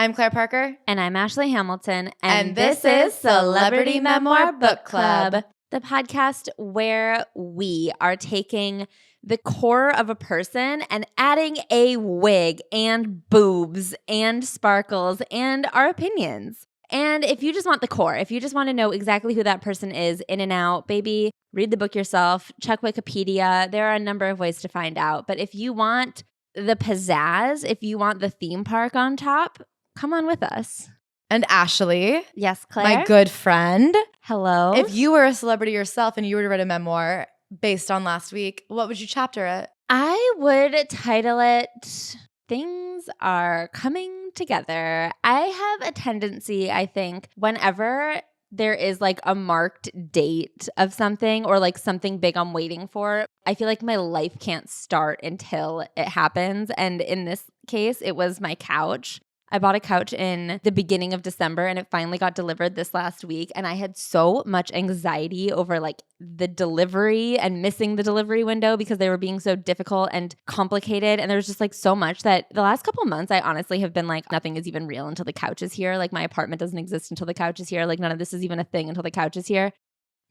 I'm Claire Parker. And I'm Ashley Hamilton. And this is Celebrity Memoir Book Club, the podcast where we are taking the core of a person and adding a wig and boobs and sparkles and our opinions. And if you just want the core, if you just want to know exactly who that person is in and out, baby, read the book yourself, check Wikipedia. There are a number of ways to find out. But if you want the pizzazz, if you want the theme park on top, come on with us. And Ashley. Yes, Claire. My good friend. Hello. If you were a celebrity yourself and you were to write a memoir based on last week, what would you chapter it? I would title it Things Are Coming Together. I have a tendency, I think, whenever there is like a marked date of something or like something big I'm waiting for, I feel like my life can't start until it happens. And in this case, it was my couch. I bought a couch in the beginning of December and it finally got delivered this last week. And I had so much anxiety over like the delivery and missing the delivery window because they were being so difficult and complicated. And there was just like so much that the last couple of months I honestly have been like, nothing is even real until the couch is here. Like my apartment doesn't exist until the couch is here. Like none of this is even a thing until the couch is here.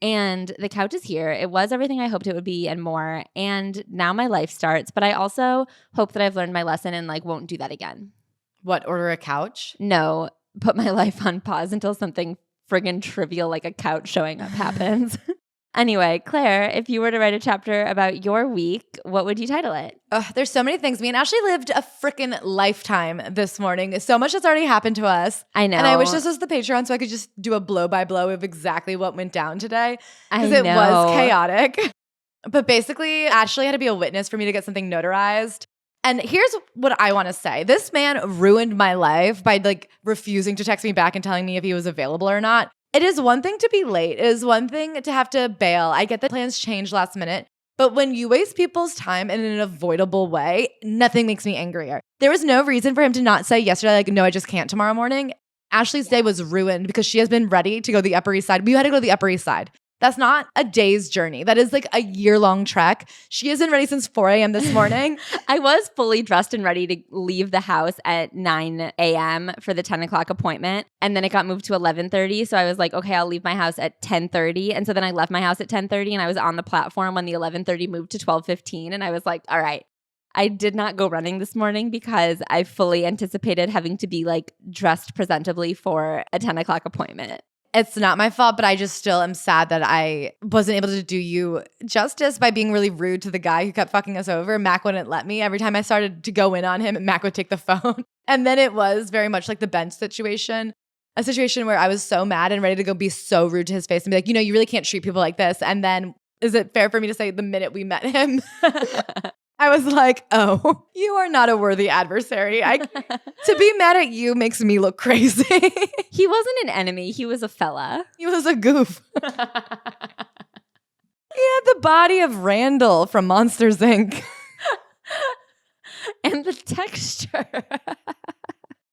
And the couch is here. It was everything I hoped it would be and more. And now my life starts. But I also hope that I've learned my lesson and like won't do that again. What, order a couch? No, put my life on pause until something friggin' trivial like a couch showing up happens. Anyway, Claire, if you were to write a chapter about your week, what would you title it? There's so many things. Me and Ashley lived a freaking lifetime this morning. So much has already happened to us. I know. And I wish this was the Patreon so I could just do a blow-by-blow of exactly what went down today. Because it was chaotic. But basically, Ashley had to be a witness for me to get something notarized. And here's what I want to say. This man ruined my life by like refusing to text me back and telling me if he was available or not. It is one thing to be late. It is one thing to have to bail. I get that plans change last minute. But when you waste people's time in an avoidable way, nothing makes me angrier. There was no reason for him to not say yesterday, like, no, I just can't tomorrow morning. Ashley's day was ruined because she has been ready to go to the Upper East Side. We had to go to the Upper East Side. That's not a day's journey. That is like a year-long trek. She isn't ready since 4 a.m. this morning. I was fully dressed and ready to leave the house at 9 a.m. for the 10 o'clock appointment. And then it got moved to 11:30. So I was like, okay, I'll leave my house at 10:30. And so then I left my house at 10:30 and I was on the platform when the 11:30 moved to 12:15. And I was like, all right. I did not go running this morning because I fully anticipated having to be like dressed presentably for a 10 o'clock appointment. It's not my fault, but I just still am sad that I wasn't able to do you justice by being really rude to the guy who kept fucking us over. Mac wouldn't let me. Every time I started to go in on him, Mac would take the phone. And then it was very much like the bench situation, a situation where I was so mad and ready to go be so rude to his face and be like, you know, you really can't treat people like this. And then is it fair for me to say the minute we met him? I was like, oh, you are not a worthy adversary. To be mad at you makes me look crazy. He wasn't an enemy. He was a fella. He was a goof. He had the body of Randall from Monsters, Inc. And the texture.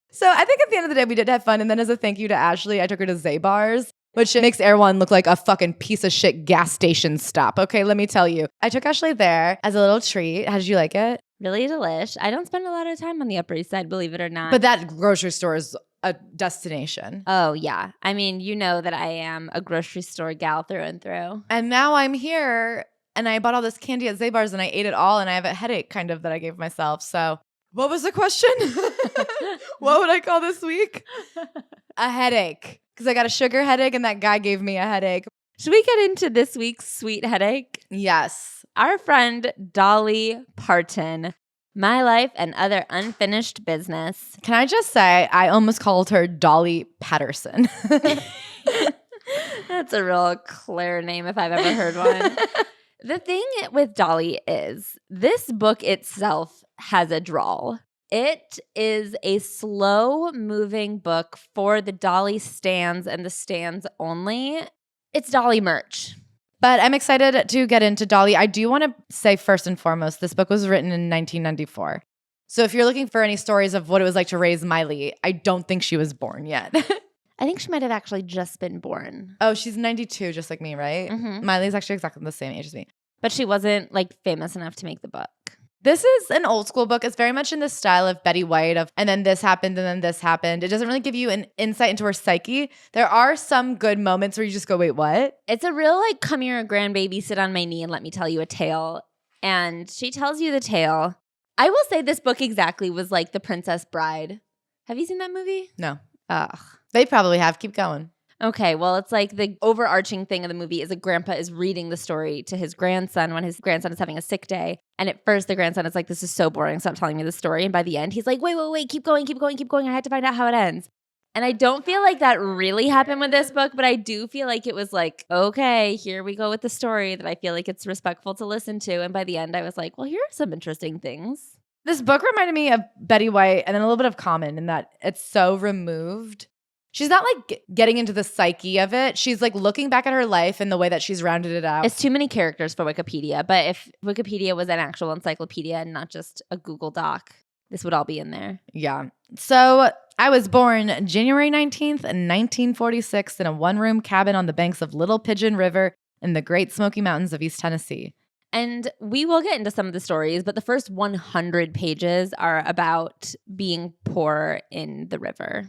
So I think at the end of the day, we did have fun. And then as a thank you to Ashley, I took her to Zabar's, which makes Erewhon look like a fucking piece of shit gas station stop. Okay, let me tell you. I took Ashley there as a little treat. How did you like it? Really delish. I don't spend a lot of time on the Upper East Side, believe it or not. But that grocery store is a destination. Oh, yeah. I mean, you know that I am a grocery store gal through and through. And now I'm here and I bought all this candy at Zabar's and I ate it all and I have a headache kind of that I gave myself. So what was the question? What would I call this week? A headache. Because I got a sugar headache and that guy gave me a headache. Should we get into this week's sweet headache? Yes. Our friend Dolly Parton, My Life and Other Unfinished Business. Can I just say, I almost called her Dolly Patterson. That's a real Claire name if I've ever heard one. The thing with Dolly is this book itself has a drawl. It is a slow-moving book for the Dolly stans and the stans only. It's Dolly merch. But I'm excited to get into Dolly. I do want to say first and foremost, this book was written in 1994. So if you're looking for any stories of what it was like to raise Miley, I don't think she was born yet. I think she might have actually just been born. Oh, she's 92, just like me, right? Mm-hmm. Miley's actually exactly the same age as me. But she wasn't like famous enough to make the book. This is an old school book. It's very much in the style of Betty White and then this happened and then this happened. It doesn't really give you an insight into her psyche. There are some good moments where you just go, wait, what? It's a real like, come here, grandbaby, sit on my knee and let me tell you a tale. And she tells you the tale. I will say this book exactly was like The Princess Bride. Have you seen that movie? No. Ugh. They probably have. Keep going. Okay, well, it's like the overarching thing of the movie is a grandpa is reading the story to his grandson when his grandson is having a sick day. And at first, the grandson is like, this is so boring, stop telling me the story. And by the end, he's like, wait, keep going. I had to find out how it ends. And I don't feel like that really happened with this book, but I do feel like it was like, okay, here we go with the story that I feel like it's respectful to listen to. And by the end, I was like, well, here are some interesting things. This book reminded me of Betty White and then a little bit of Common in that it's so removed. She's not like getting into the psyche of it. She's like looking back at her life and the way that she's rounded it out. It's too many characters for Wikipedia, but if Wikipedia was an actual encyclopedia and not just a Google Doc, this would all be in there. Yeah. So I was born January 19th, 1946 in a one-room cabin on the banks of Little Pigeon River in the Great Smoky Mountains of East Tennessee. And we will get into some of the stories, but the first 100 pages are about being poor in the river.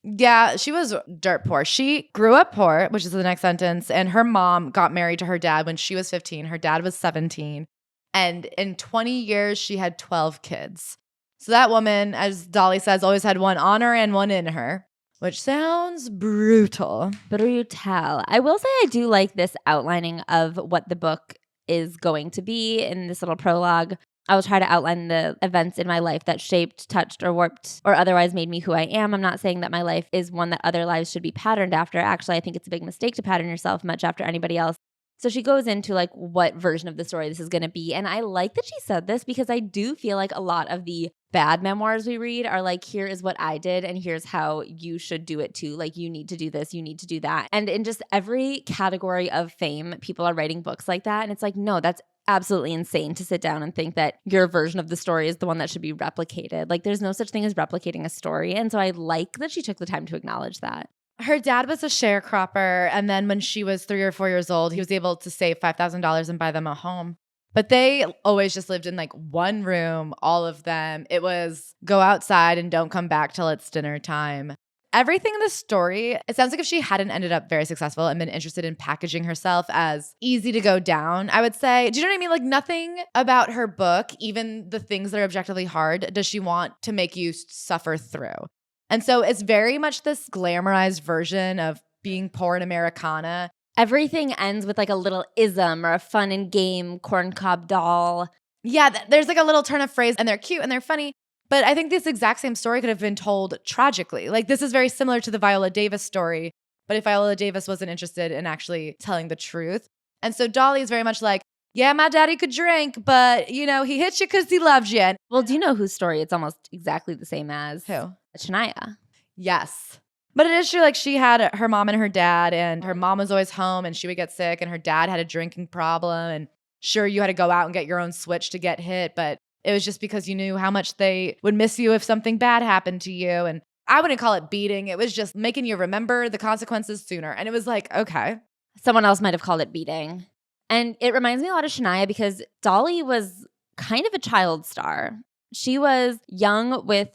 Yeah, she was dirt poor. She grew up poor, which is the next sentence, and her mom got married to her dad when she was 15. Her dad was 17. And in 20 years, she had 12 kids. So that woman, as Dolly says, always had one on her and one in her, which sounds brutal. Brutal. I will say I do like this outlining of what the book is going to be in this little prologue. I will try to outline the events in my life that shaped, touched, or warped, or otherwise made me who I am. I'm not saying that my life is one that other lives should be patterned after. Actually, I think it's a big mistake to pattern yourself much after anybody else. So she goes into like what version of the story this is going to be. And I like that she said this because I do feel like a lot of the bad memoirs we read are like, here is what I did and here's how you should do it too. Like, you need to do this, you need to do that. And in just every category of fame, people are writing books like that. And it's like, no, that's absolutely insane to sit down and think that your version of the story is the one that should be replicated. Like, there's no such thing as replicating a story. And so I like that she took the time to acknowledge that. Her dad was a sharecropper, and then when she was 3 or 4 years old, he was able to save $5,000 and buy them a home. But they always just lived in like one room, all of them. It was go outside and don't come back till it's dinner time. Everything in the story, it sounds like if she hadn't ended up very successful and been interested in packaging herself as easy to go down, I would say, do you know what I mean? Like, nothing about her book, even the things that are objectively hard, does she want to make you suffer through. And so it's very much this glamorized version of being poor in Americana. Everything ends with like a little ism or a fun and game corncob doll. Yeah, there's like a little turn of phrase and they're cute and they're funny. But I think this exact same story could have been told tragically. Like, this is very similar to the Viola Davis story, but if Viola Davis wasn't interested in actually telling the truth. And so Dolly is very much like, yeah, my daddy could drink, but, you know, he hit you because he loves you. Well, do you know whose story it's almost exactly the same as? Who? Shania. Yes. But it is true, like, she had her mom and her dad, and her mom was always home, and she would get sick, and her dad had a drinking problem, and sure, you had to go out and get your own switch to get hit, but it was just because you knew how much they would miss you if something bad happened to you. And I wouldn't call it beating. It was just making you remember the consequences sooner. And it was like, okay. Someone else might have called it beating. And it reminds me a lot of Shania because Dolly was kind of a child star. She was young with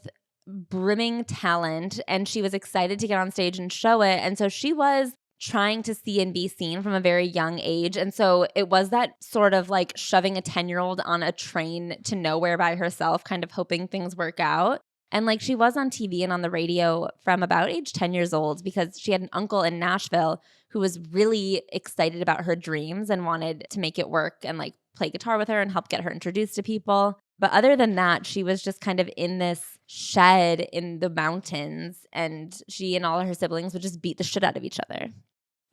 brimming talent and she was excited to get on stage and show it. And so she was trying to see and be seen from a very young age. And so it was that sort of like shoving a 10-year-old on a train to nowhere by herself, kind of hoping things work out. And like she was on TV and on the radio from about age 10 years old because she had an uncle in Nashville who was really excited about her dreams and wanted to make it work and like play guitar with her and help get her introduced to people. But other than that, she was just kind of in this shed in the mountains and she and all her siblings would just beat the shit out of each other.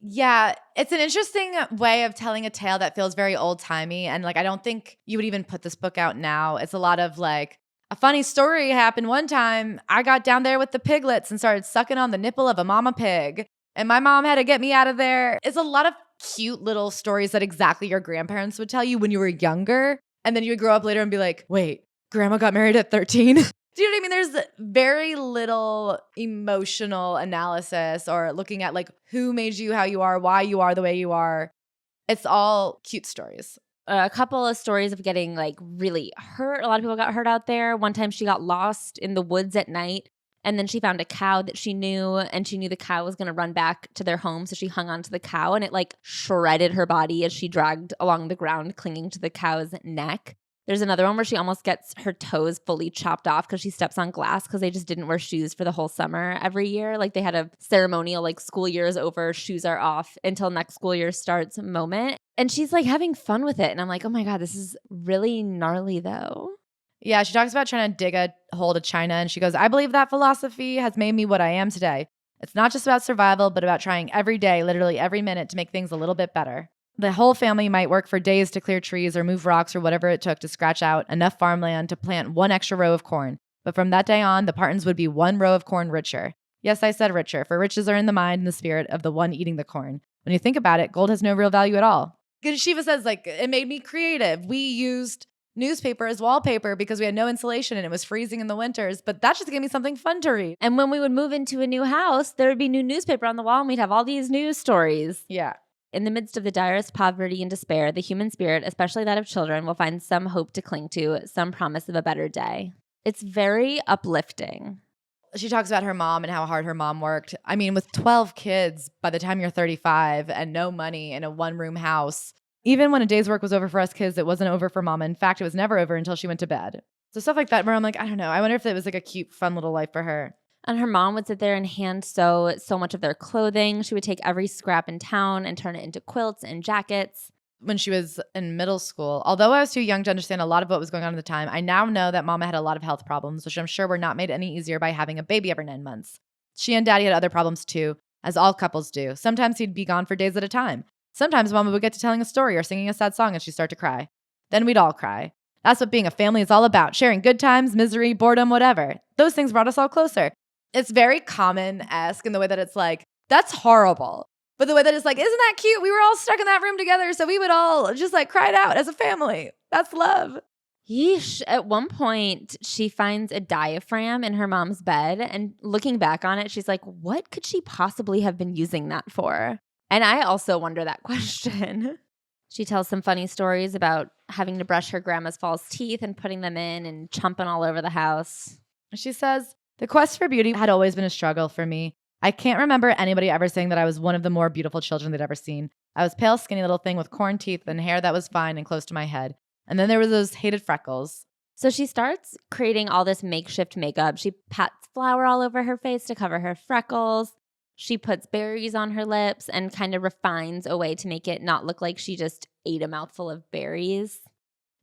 Yeah, it's an interesting way of telling a tale that feels very old-timey. And like, I don't think you would even put this book out now. It's a lot of like, a funny story happened one time. I got down there with the piglets and started sucking on the nipple of a mama pig. And my mom had to get me out of there. It's a lot of cute little stories that exactly your grandparents would tell you when you were younger. And then you would grow up later and be like, wait, grandma got married at 13? Do you know what I mean? There's very little emotional analysis or looking at like who made you how you are, why you are the way you are. It's all cute stories. A couple of stories of getting like really hurt. A lot of people got hurt out there. One time she got lost in the woods at night, and then she found a cow that she knew, and she knew the cow was going to run back to their home. So she hung onto the cow, and it like shredded her body as she dragged along the ground, clinging to the cow's neck. There's another one where she almost gets her toes fully chopped off because she steps on glass because they just didn't wear shoes for the whole summer every year. Like they had a ceremonial, like school year is over, shoes are off until next school year starts moment. And she's like having fun with it. And I'm like, oh my God, this is really gnarly though. Yeah, she talks about trying to dig a hole to China. And she goes, I believe that philosophy has made me what I am today. It's not just about survival, but about trying every day, literally every minute, to make things a little bit better. The whole family might work for days to clear trees or move rocks or whatever it took to scratch out enough farmland to plant one extra row of corn. But from that day on, the Partons would be one row of corn richer. Yes, I said richer, for riches are in the mind and the spirit of the one eating the corn. When you think about it, gold has no real value at all. Shiva says, like, it made me creative. We used newspaper as wallpaper because we had no insulation and it was freezing in the winters, but that just gave me something fun to read. And when we would move into a new house, there would be new newspaper on the wall and we'd have all these news stories. Yeah. In the midst of the direst poverty and despair, the human spirit, especially that of children, will find some hope to cling to, some promise of a better day. It's very uplifting. She talks about her mom and how hard her mom worked. I mean, with 12 kids, by the time you're 35 and no money in a one-room house, even when a day's work was over for us kids, it wasn't over for mama. In fact, it was never over until she went to bed. So stuff like that where I'm like, I don't know. I wonder if it was like a cute, fun little life for her. And her mom would sit there and hand sew so much of their clothing. She would take every scrap in town and turn it into quilts and jackets. When she was in middle school, although I was too young to understand a lot of what was going on at the time, I now know that mama had a lot of health problems, which I'm sure were not made any easier by having a baby every 9 months. She and daddy had other problems too, as all couples do. Sometimes he'd be gone for days at a time. Sometimes mama would get to telling a story or singing a sad song and she'd start to cry. Then we'd all cry. That's what being a family is all about, sharing good times, misery, boredom, whatever. Those things brought us all closer. It's very common-esque in the way that it's like, that's horrible. But the way that it's like, isn't that cute? We were all stuck in that room together, so we would all just like cry it out as a family. That's love. Yeesh. At one point, she finds a diaphragm in her mom's bed. And looking back on it, she's like, what could she possibly have been using that for? And I also wonder that question. She tells some funny stories about having to brush her grandma's false teeth and putting them in and chomping all over the house. She says, the quest for beauty had always been a struggle for me. I can't remember anybody ever saying that I was one of the more beautiful children they'd ever seen. I was pale, skinny little thing with corn teeth and hair that was fine and close to my head. And then there were those hated freckles. So she starts creating all this makeshift makeup. She pats flour all over her face to cover her freckles. She puts berries on her lips and kind of refines a way to make it not look like she just ate a mouthful of berries.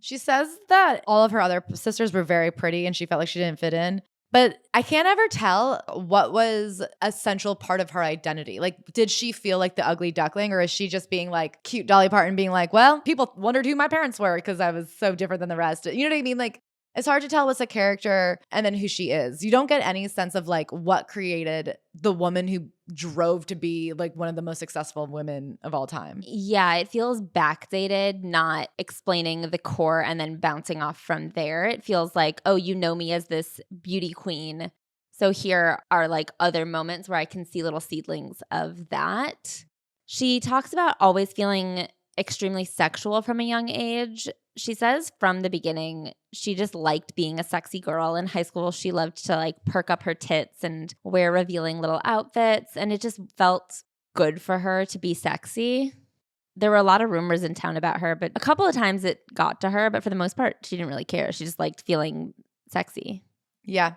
She says that all of her other sisters were very pretty and she felt like she didn't fit in. But I can't ever tell what was a central part of her identity. Like, did she feel like the ugly duckling, or is she just being like cute Dolly Parton being like, well, people wondered who my parents were because I was so different than the rest. You know what I mean? Like, it's hard to tell what's a character and then who she is. You don't get any sense of like what created the woman who drove to be like one of the most successful women of all time. Yeah, it feels backdated, not explaining the core and then bouncing off from there. It feels like, oh, you know me as this beauty queen. So here are like other moments where I can see little seedlings of that. She talks about always feeling extremely sexual from a young age. She says from the beginning, she just liked being a sexy girl. In high school, she loved to like perk up her tits and wear revealing little outfits. And it just felt good for her to be sexy. There were a lot of rumors in town about her, but a couple of times it got to her. But for the most part, she didn't really care. She just liked feeling sexy. Yeah.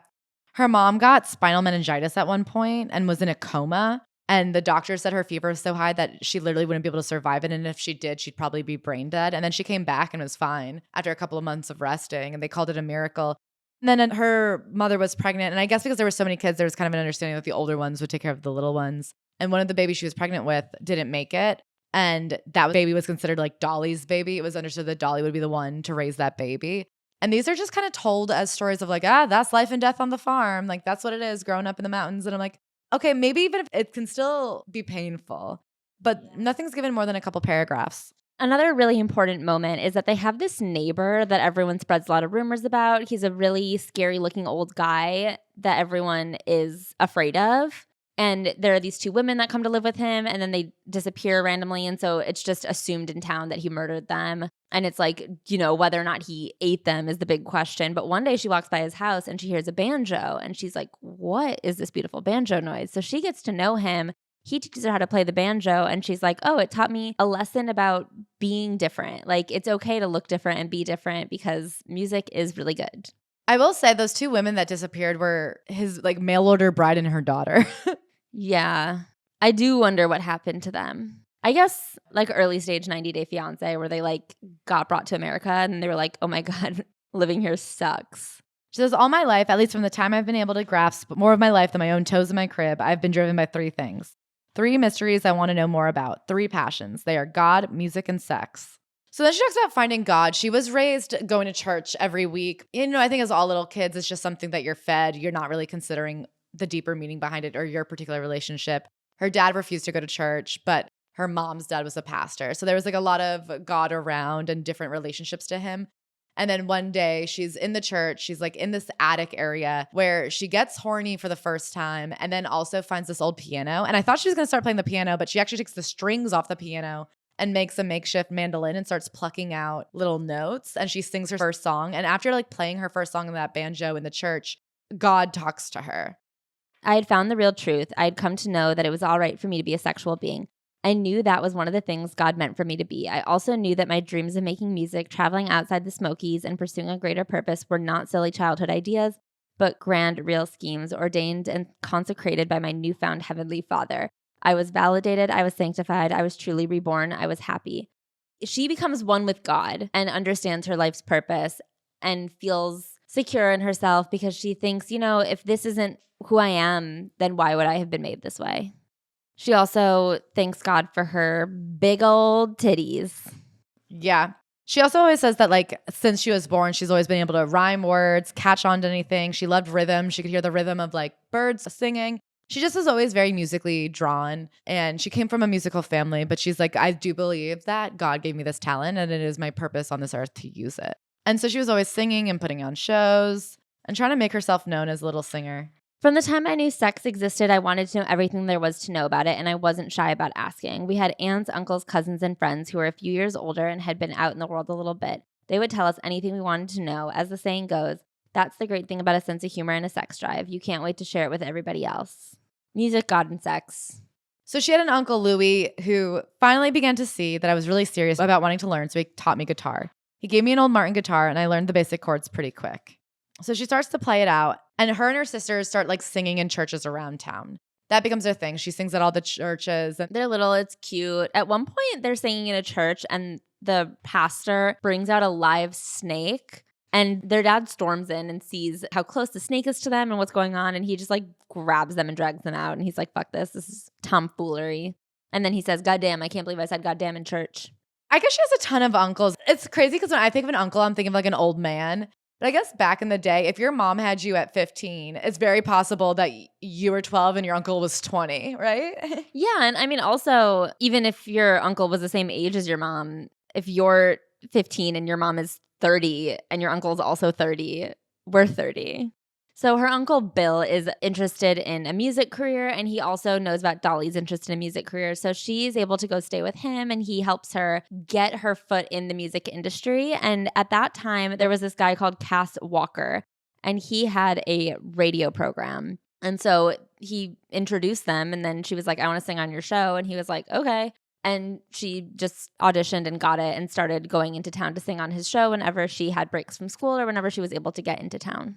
Her mom got spinal meningitis at one point and was in a coma. And the doctor said her fever was so high that she literally wouldn't be able to survive it. And if she did, she'd probably be brain dead. And then she came back and was fine after a couple of months of resting. And they called it a miracle. And then her mother was pregnant. And I guess because there were so many kids, there was kind of an understanding that the older ones would take care of the little ones. And one of the babies she was pregnant with didn't make it. And that baby was considered like Dolly's baby. It was understood that Dolly would be the one to raise that baby. And these are just kind of told as stories of like, that's life and death on the farm. Like, that's what it is growing up in the mountains. And I'm like, okay, maybe even if it can still be painful, but nothing's given more than a couple paragraphs. Another really important moment is that they have this neighbor that everyone spreads a lot of rumors about. He's a really scary looking old guy that everyone is afraid of. And there are these two women that come to live with him, and then they disappear randomly. And so it's just assumed in town that he murdered them. And it's like, whether or not he ate them is the big question. But one day she walks by his house and she hears a banjo. And she's like, what is this beautiful banjo noise? So she gets to know him. He teaches her how to play the banjo. And she's like, oh, it taught me a lesson about being different. Like, it's okay to look different and be different because music is really good. I will say those two women that disappeared were his like mail order bride and her daughter. Yeah. I do wonder what happened to them. I guess like early stage 90 Day Fiancé where they like got brought to America and they were like, oh my God, living here sucks. She says, all my life, at least from the time I've been able to grasp more of my life than my own toes in my crib, I've been driven by three things. 3 mysteries I want to know more about. 3 passions. They are God, music, and sex. So then she talks about finding God. She was raised going to church every week. I think as all little kids, it's just something that you're fed. You're not really considering the deeper meaning behind it or your particular relationship. Her dad refused to go to church, but her mom's dad was a pastor. So there was like a lot of God around and different relationships to him. And then one day she's in the church. She's like in this attic area where she gets horny for the first time and then also finds this old piano. And I thought she was going to start playing the piano, but she actually takes the strings off the piano and makes a makeshift mandolin and starts plucking out little notes. And she sings her first song. And after like playing her first song in that banjo in the church, God talks to her. I had found the real truth. I had come to know that it was all right for me to be a sexual being. I knew that was one of the things God meant for me to be. I also knew that my dreams of making music, traveling outside the Smokies, and pursuing a greater purpose were not silly childhood ideas, but grand, real schemes ordained and consecrated by my newfound Heavenly Father. I was validated. I was sanctified. I was truly reborn. I was happy. She becomes one with God and understands her life's purpose and feels secure in herself because she thinks, if this isn't who I am, then why would I have been made this way? She also thanks God for her big old titties. Yeah. She also always says that like since she was born, she's always been able to rhyme words, catch on to anything. She loved rhythm. She could hear the rhythm of like birds singing. She just was always very musically drawn and she came from a musical family, but she's like, I do believe that God gave me this talent and it is my purpose on this earth to use it. And so she was always singing and putting on shows and trying to make herself known as a little singer. From the time I knew sex existed, I wanted to know everything there was to know about it, and I wasn't shy about asking. We had aunts, uncles, cousins, and friends who were a few years older and had been out in the world a little bit. They would tell us anything we wanted to know. As the saying goes, that's the great thing about a sense of humor and a sex drive. You can't wait to share it with everybody else. Music, God, and sex. So she had an uncle, Louis, who finally began to see that I was really serious about wanting to learn, so he taught me guitar. He gave me an old Martin guitar, and I learned the basic chords pretty quick. So she starts to play it out, and her and her sisters start like singing in churches around town. That becomes their thing. She sings at all the churches. And they're little, it's cute. At one point, they're singing in a church, and the pastor brings out a live snake, and their dad storms in and sees how close the snake is to them and what's going on, and he just like grabs them and drags them out, and he's like, fuck this is tomfoolery. And then he says, goddamn, I can't believe I said goddamn in church. I guess she has a ton of uncles. It's crazy because when I think of an uncle, I'm thinking of like an old man. But I guess back in the day, if your mom had you at 15, it's very possible that you were 12 and your uncle was 20, right? Yeah. And I mean, also, even if your uncle was the same age as your mom, if you're 15 and your mom is 30 and your uncle is also 30, we're 30. So her uncle Bill is interested in a music career, and he also knows about Dolly's interest in a music career. So she's able to go stay with him, and he helps her get her foot in the music industry. And at that time, there was this guy called Cass Walker, and he had a radio program. And so he introduced them, and then she was like, I want to sing on your show. And he was like, okay. And she just auditioned and got it and started going into town to sing on his show whenever she had breaks from school or whenever she was able to get into town.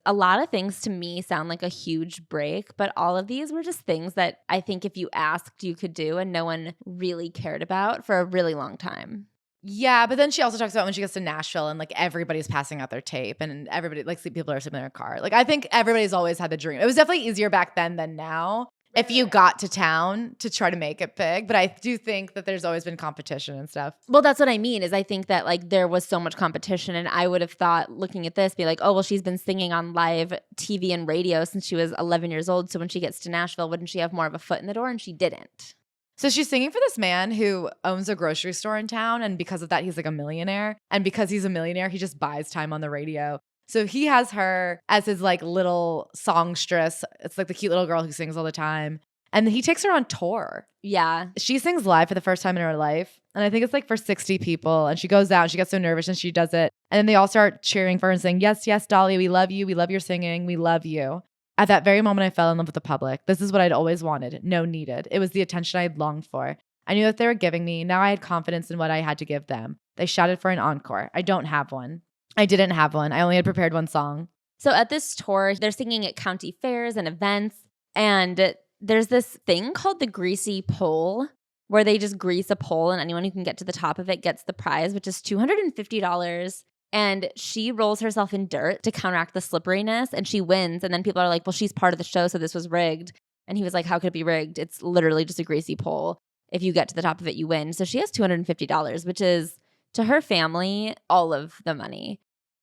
A lot of things to me sound like a huge break, but all of these were just things that I think if you asked, you could do and no one really cared about for a really long time. Yeah, but then she also talks about when she gets to Nashville and like everybody's passing out their tape and everybody like people are sleeping in their car. Like I think everybody's always had the dream. It was definitely easier back then than now if you got to town to try to make it big. But I do think that there's always been competition and stuff. Well, that's what I mean is I think that like there was so much competition, and I would have thought looking at this, be like, oh, well, she's been singing on live TV and radio since she was 11 years old. So when she gets to Nashville, wouldn't she have more of a foot in the door? And she didn't. So she's singing for this man who owns a grocery store in town. And because of that, he's like a millionaire. And because he's a millionaire, he just buys time on the radio. So he has her as his like little songstress. It's like the cute little girl who sings all the time. And he takes her on tour. Yeah. She sings live for the first time in her life. And I think it's like for 60 people. And she goes out and she gets so nervous and she does it. And then they all start cheering for her and saying, yes, yes, Dolly, we love you. We love your singing. We love you. At that very moment, I fell in love with the public. This is what I'd always wanted. No needed. It was the attention I had longed for. I knew that they were giving me. Now I had confidence in what I had to give them. They shouted for an encore. I don't have one. I didn't have one. I only had prepared one song. So at this tour, they're singing at county fairs and events. And there's this thing called the greasy pole where they just grease a pole and anyone who can get to the top of it gets the prize, which is $250. And she rolls herself in dirt to counteract the slipperiness and she wins. And then people are like, well, she's part of the show, so this was rigged. And he was like, how could it be rigged? It's literally just a greasy pole. If you get to the top of it, you win. So she has $250, which is, to her family, all of the money.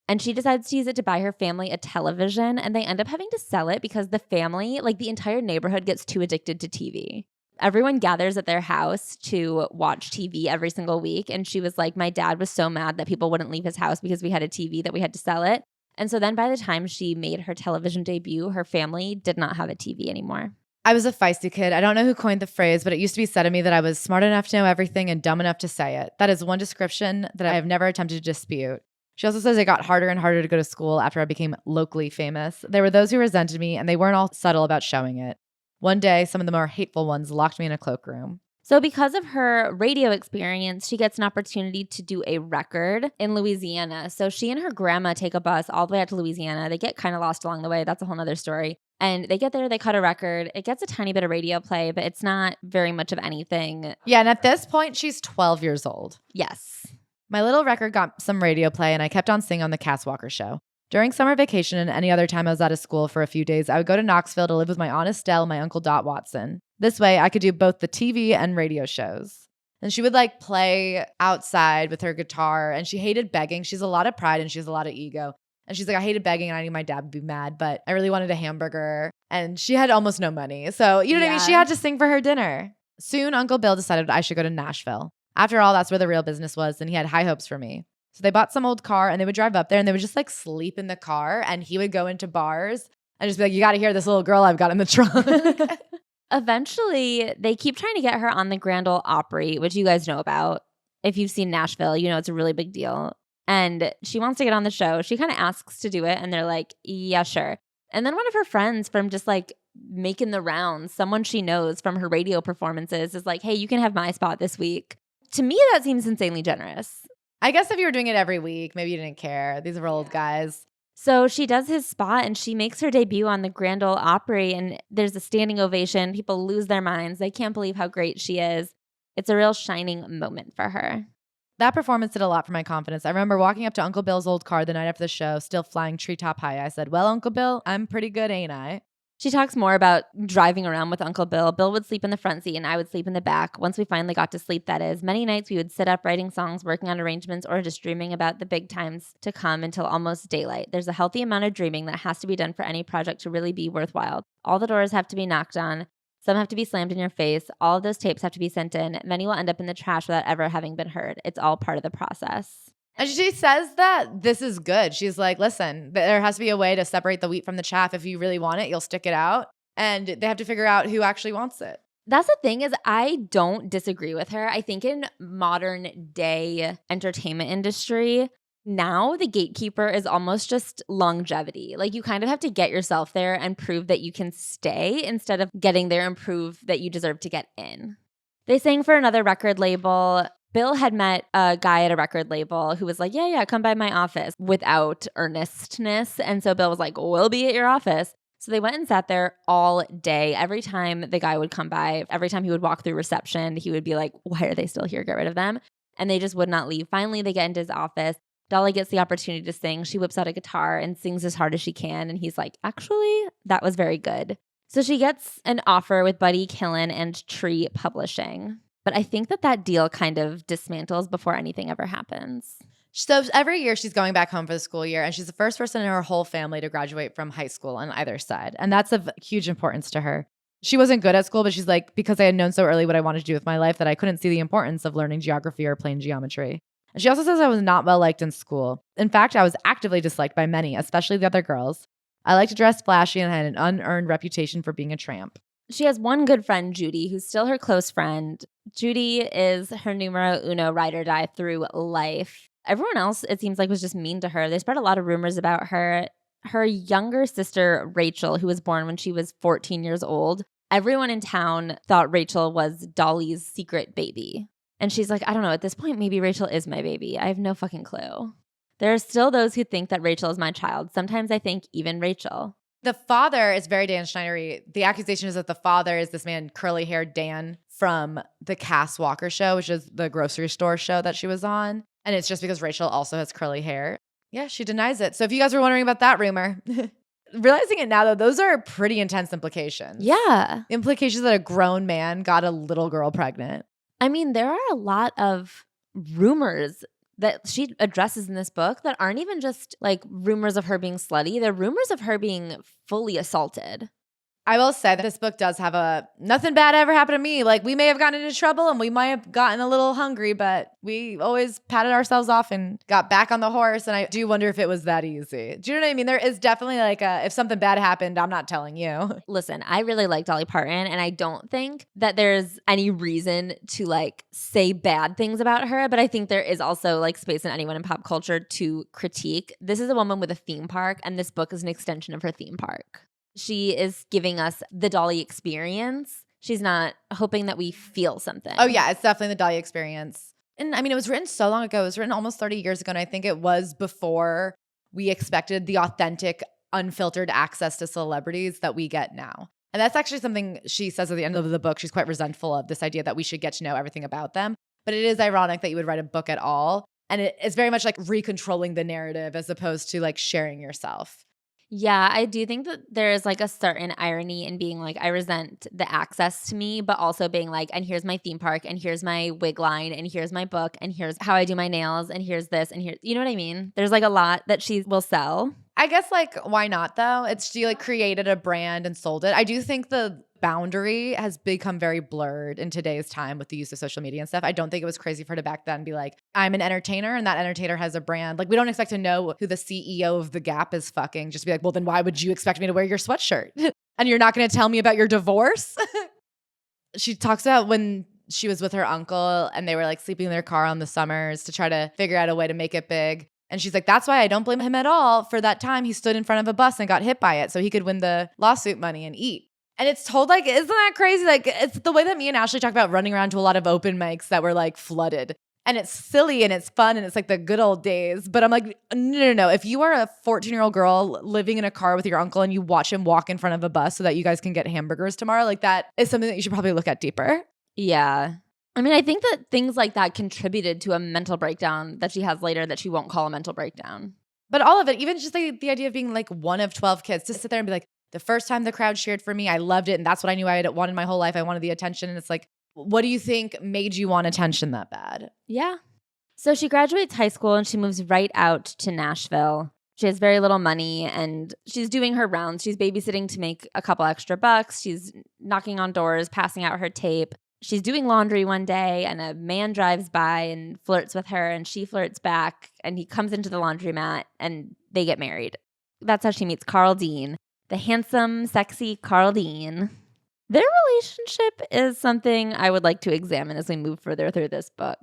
And she decides to use it to buy her family a television. And they end up having to sell it because the family, like the entire neighborhood, gets too addicted to TV. Everyone gathers at their house to watch TV every single week. And she was like, my dad was so mad that people wouldn't leave his house because we had a TV that we had to sell it. And so then by the time she made her television debut, her family did not have a TV anymore. I was a feisty kid. I don't know who coined the phrase, but it used to be said of me that I was smart enough to know everything and dumb enough to say it. That is one description that I have never attempted to dispute. She also says it got harder and harder to go to school after I became locally famous. There were those who resented me, and they weren't all subtle about showing it. One day, some of the more hateful ones locked me in a cloakroom. So because of her radio experience, she gets an opportunity to do a record in Louisiana. So she and her grandma take a bus all the way out to Louisiana. They get kind of lost along the way. That's a whole nother story. And they get there, they cut a record. It gets a tiny bit of radio play, but it's not very much of anything. Yeah, and at this point, she's 12 years old. Yes. My little record got some radio play, and I kept on singing on the Cass Walker Show. During summer vacation and any other time I was out of school for a few days, I would go to Knoxville to live with my Aunt Estelle and my Uncle Dot Watson. This way, I could do both the TV and radio shows. And she would like play outside with her guitar, and she hated begging. She has a lot of pride and she has a lot of ego. And she's like, I hated begging and I knew my dad would be mad, but I really wanted a hamburger. And she had almost no money. So, you know what I mean? She had to sing for her dinner. Soon, Uncle Bill decided I should go to Nashville. After all, that's where the real business was, and he had high hopes for me. So they bought some old car and they would drive up there and they would just like sleep in the car, and he would go into bars and just be like, you got to hear this little girl I've got in the trunk. Eventually, they keep trying to get her on the Grand Ole Opry, which you guys know about. If you've seen Nashville, you know it's a really big deal. And she wants to get on the show. She kind of asks to do it, and they're like, yeah, sure. And then one of her friends from just like making the rounds, someone she knows from her radio performances, is like, hey, you can have my spot this week. To me, that seems insanely generous. I guess if you were doing it every week, maybe you didn't care. These are old guys. So she does his spot and she makes her debut on the Grand Ole Opry, and there's a standing ovation. People lose their minds. They can't believe how great she is. It's a real shining moment for her. That performance did a lot for my confidence. I remember walking up to Uncle Bill's old car the night after the show, still flying treetop high. I said, well, Uncle Bill, I'm pretty good, ain't I? She talks more about driving around with Uncle Bill. Bill would sleep in the front seat and I would sleep in the back. Once we finally got to sleep, that is. Many nights we would sit up writing songs, working on arrangements, or just dreaming about the big times to come until almost daylight. There's a healthy amount of dreaming that has to be done for any project to really be worthwhile. All the doors have to be knocked on. Some have to be slammed in your face. All of those tapes have to be sent in. Many will end up in the trash without ever having been heard. It's all part of the process. And she says that this is good. She's like, listen, there has to be a way to separate the wheat from the chaff. If you really want it, you'll stick it out. And they have to figure out who actually wants it. That's the thing, is I don't disagree with her. I think in modern day entertainment industry, now the gatekeeper is almost just longevity. Like you kind of have to get yourself there and prove that you can stay instead of getting there and prove that you deserve to get in. They sang for another record label. Bill had met a guy at a record label who was like, yeah, come by my office, without earnestness. And so Bill was like, we'll be at your office. So they went and sat there all day. Every time the guy would come by, every time he would walk through reception, he would be like, why are they still here? Get rid of them. And they just would not leave. Finally, they get into his office. Dolly gets the opportunity to sing. She whips out a guitar and sings as hard as she can. And he's like, actually, that was very good. So she gets an offer with Buddy Killen and Tree Publishing. But I think that deal kind of dismantles before anything ever happens. So every year she's going back home for the school year, and she's the first person in her whole family to graduate from high school on either side. And that's of huge importance to her. She wasn't good at school, but she's like, because I had known so early what I wanted to do with my life that I couldn't see the importance of learning geography or plane geometry. And she also says I was not well liked in school. In fact, I was actively disliked by many, especially the other girls. I like to dress flashy and had an unearned reputation for being a tramp. She has one good friend, Judy, who's still her close friend. Judy is her numero uno ride or die through life. Everyone else, it seems like, was just mean to her. They spread a lot of rumors about her. Her younger sister, Rachel, who was born when she was 14 years old, everyone in town thought Rachel was Dolly's secret baby. And she's like, I don't know, at this point, maybe Rachel is my baby. I have no fucking clue. There are still those who think that Rachel is my child. Sometimes I think even Rachel. The father is very Dan Schneider-y. The accusation is that the father is this man, curly-haired Dan, from the Cass Walker show, which is the grocery store show that she was on. And it's just because Rachel also has curly hair. Yeah, she denies it. So if you guys were wondering about that rumor, realizing it now, though, those are pretty intense implications. Yeah. Implications that a grown man got a little girl pregnant. I mean, there are a lot of rumors that she addresses in this book that aren't even just like rumors of her being slutty. They're rumors of her being fully assaulted. I will say that this book does have a nothing bad ever happened to me. Like we may have gotten into trouble and we might have gotten a little hungry, but we always patted ourselves off and got back on the horse. And I do wonder if it was that easy. Do you know what I mean? There is definitely like if something bad happened, I'm not telling you. Listen, I really like Dolly Parton and I don't think that there's any reason to like say bad things about her, but I think there is also like space in anyone in pop culture to critique. This is a woman with a theme park and this book is an extension of her theme park. She is giving us the Dolly experience. She's not hoping that we feel something. Oh, yeah. It's definitely the Dolly experience. And I mean, it was written so long ago. It was written almost 30 years ago. And I think it was before we expected the authentic, unfiltered access to celebrities that we get now. And that's actually something she says at the end of the book. She's quite resentful of this idea that we should get to know everything about them. But it is ironic that you would write a book at all. And it's very much like recontrolling the narrative as opposed to like sharing yourself. Yeah, I do think that there is like a certain irony in being like, I resent the access to me, but also being like, and here's my theme park, and here's my wig line, and here's my book, and here's how I do my nails, and here's this, and here, you know what I mean? There's like a lot that she will sell. I guess like, why not though? She like created a brand and sold it. I do think the boundary has become very blurred in today's time with the use of social media and stuff. I don't think it was crazy for her to back then be like, I'm an entertainer and that entertainer has a brand. Like we don't expect to know who the CEO of The Gap is fucking. Just be like, well, then why would you expect me to wear your sweatshirt? And you're not going to tell me about your divorce? She talks about when she was with her uncle and they were like sleeping in their car on the summers to try to figure out a way to make it big. And she's like, that's why I don't blame him at all. For that time, he stood in front of a bus and got hit by it so he could win the lawsuit money and eat. And it's told like, isn't that crazy? Like it's the way that me and Ashley talk about running around to a lot of open mics that were like flooded. And it's silly and it's fun and it's like the good old days. But I'm like, no. If you are a 14-year-old girl living in a car with your uncle and you watch him walk in front of a bus so that you guys can get hamburgers tomorrow, like that is something that you should probably look at deeper. Yeah. I mean, I think that things like that contributed to a mental breakdown that she has later that she won't call a mental breakdown. But all of it, even just like the idea of being like one of 12 kids, to sit there and be like, the first time the crowd cheered for me, I loved it. And that's what I knew I wanted my whole life. I wanted the attention. And it's like, what do you think made you want attention that bad? Yeah. So she graduates high school and she moves right out to Nashville. She has very little money and she's doing her rounds. She's babysitting to make a couple extra bucks. She's knocking on doors, passing out her tape. She's doing laundry one day and a man drives by and flirts with her and she flirts back and he comes into the laundromat and they get married. That's how she meets Carl Dean, the handsome, sexy Carl Dean. Their relationship is something I would like to examine as we move further through this book.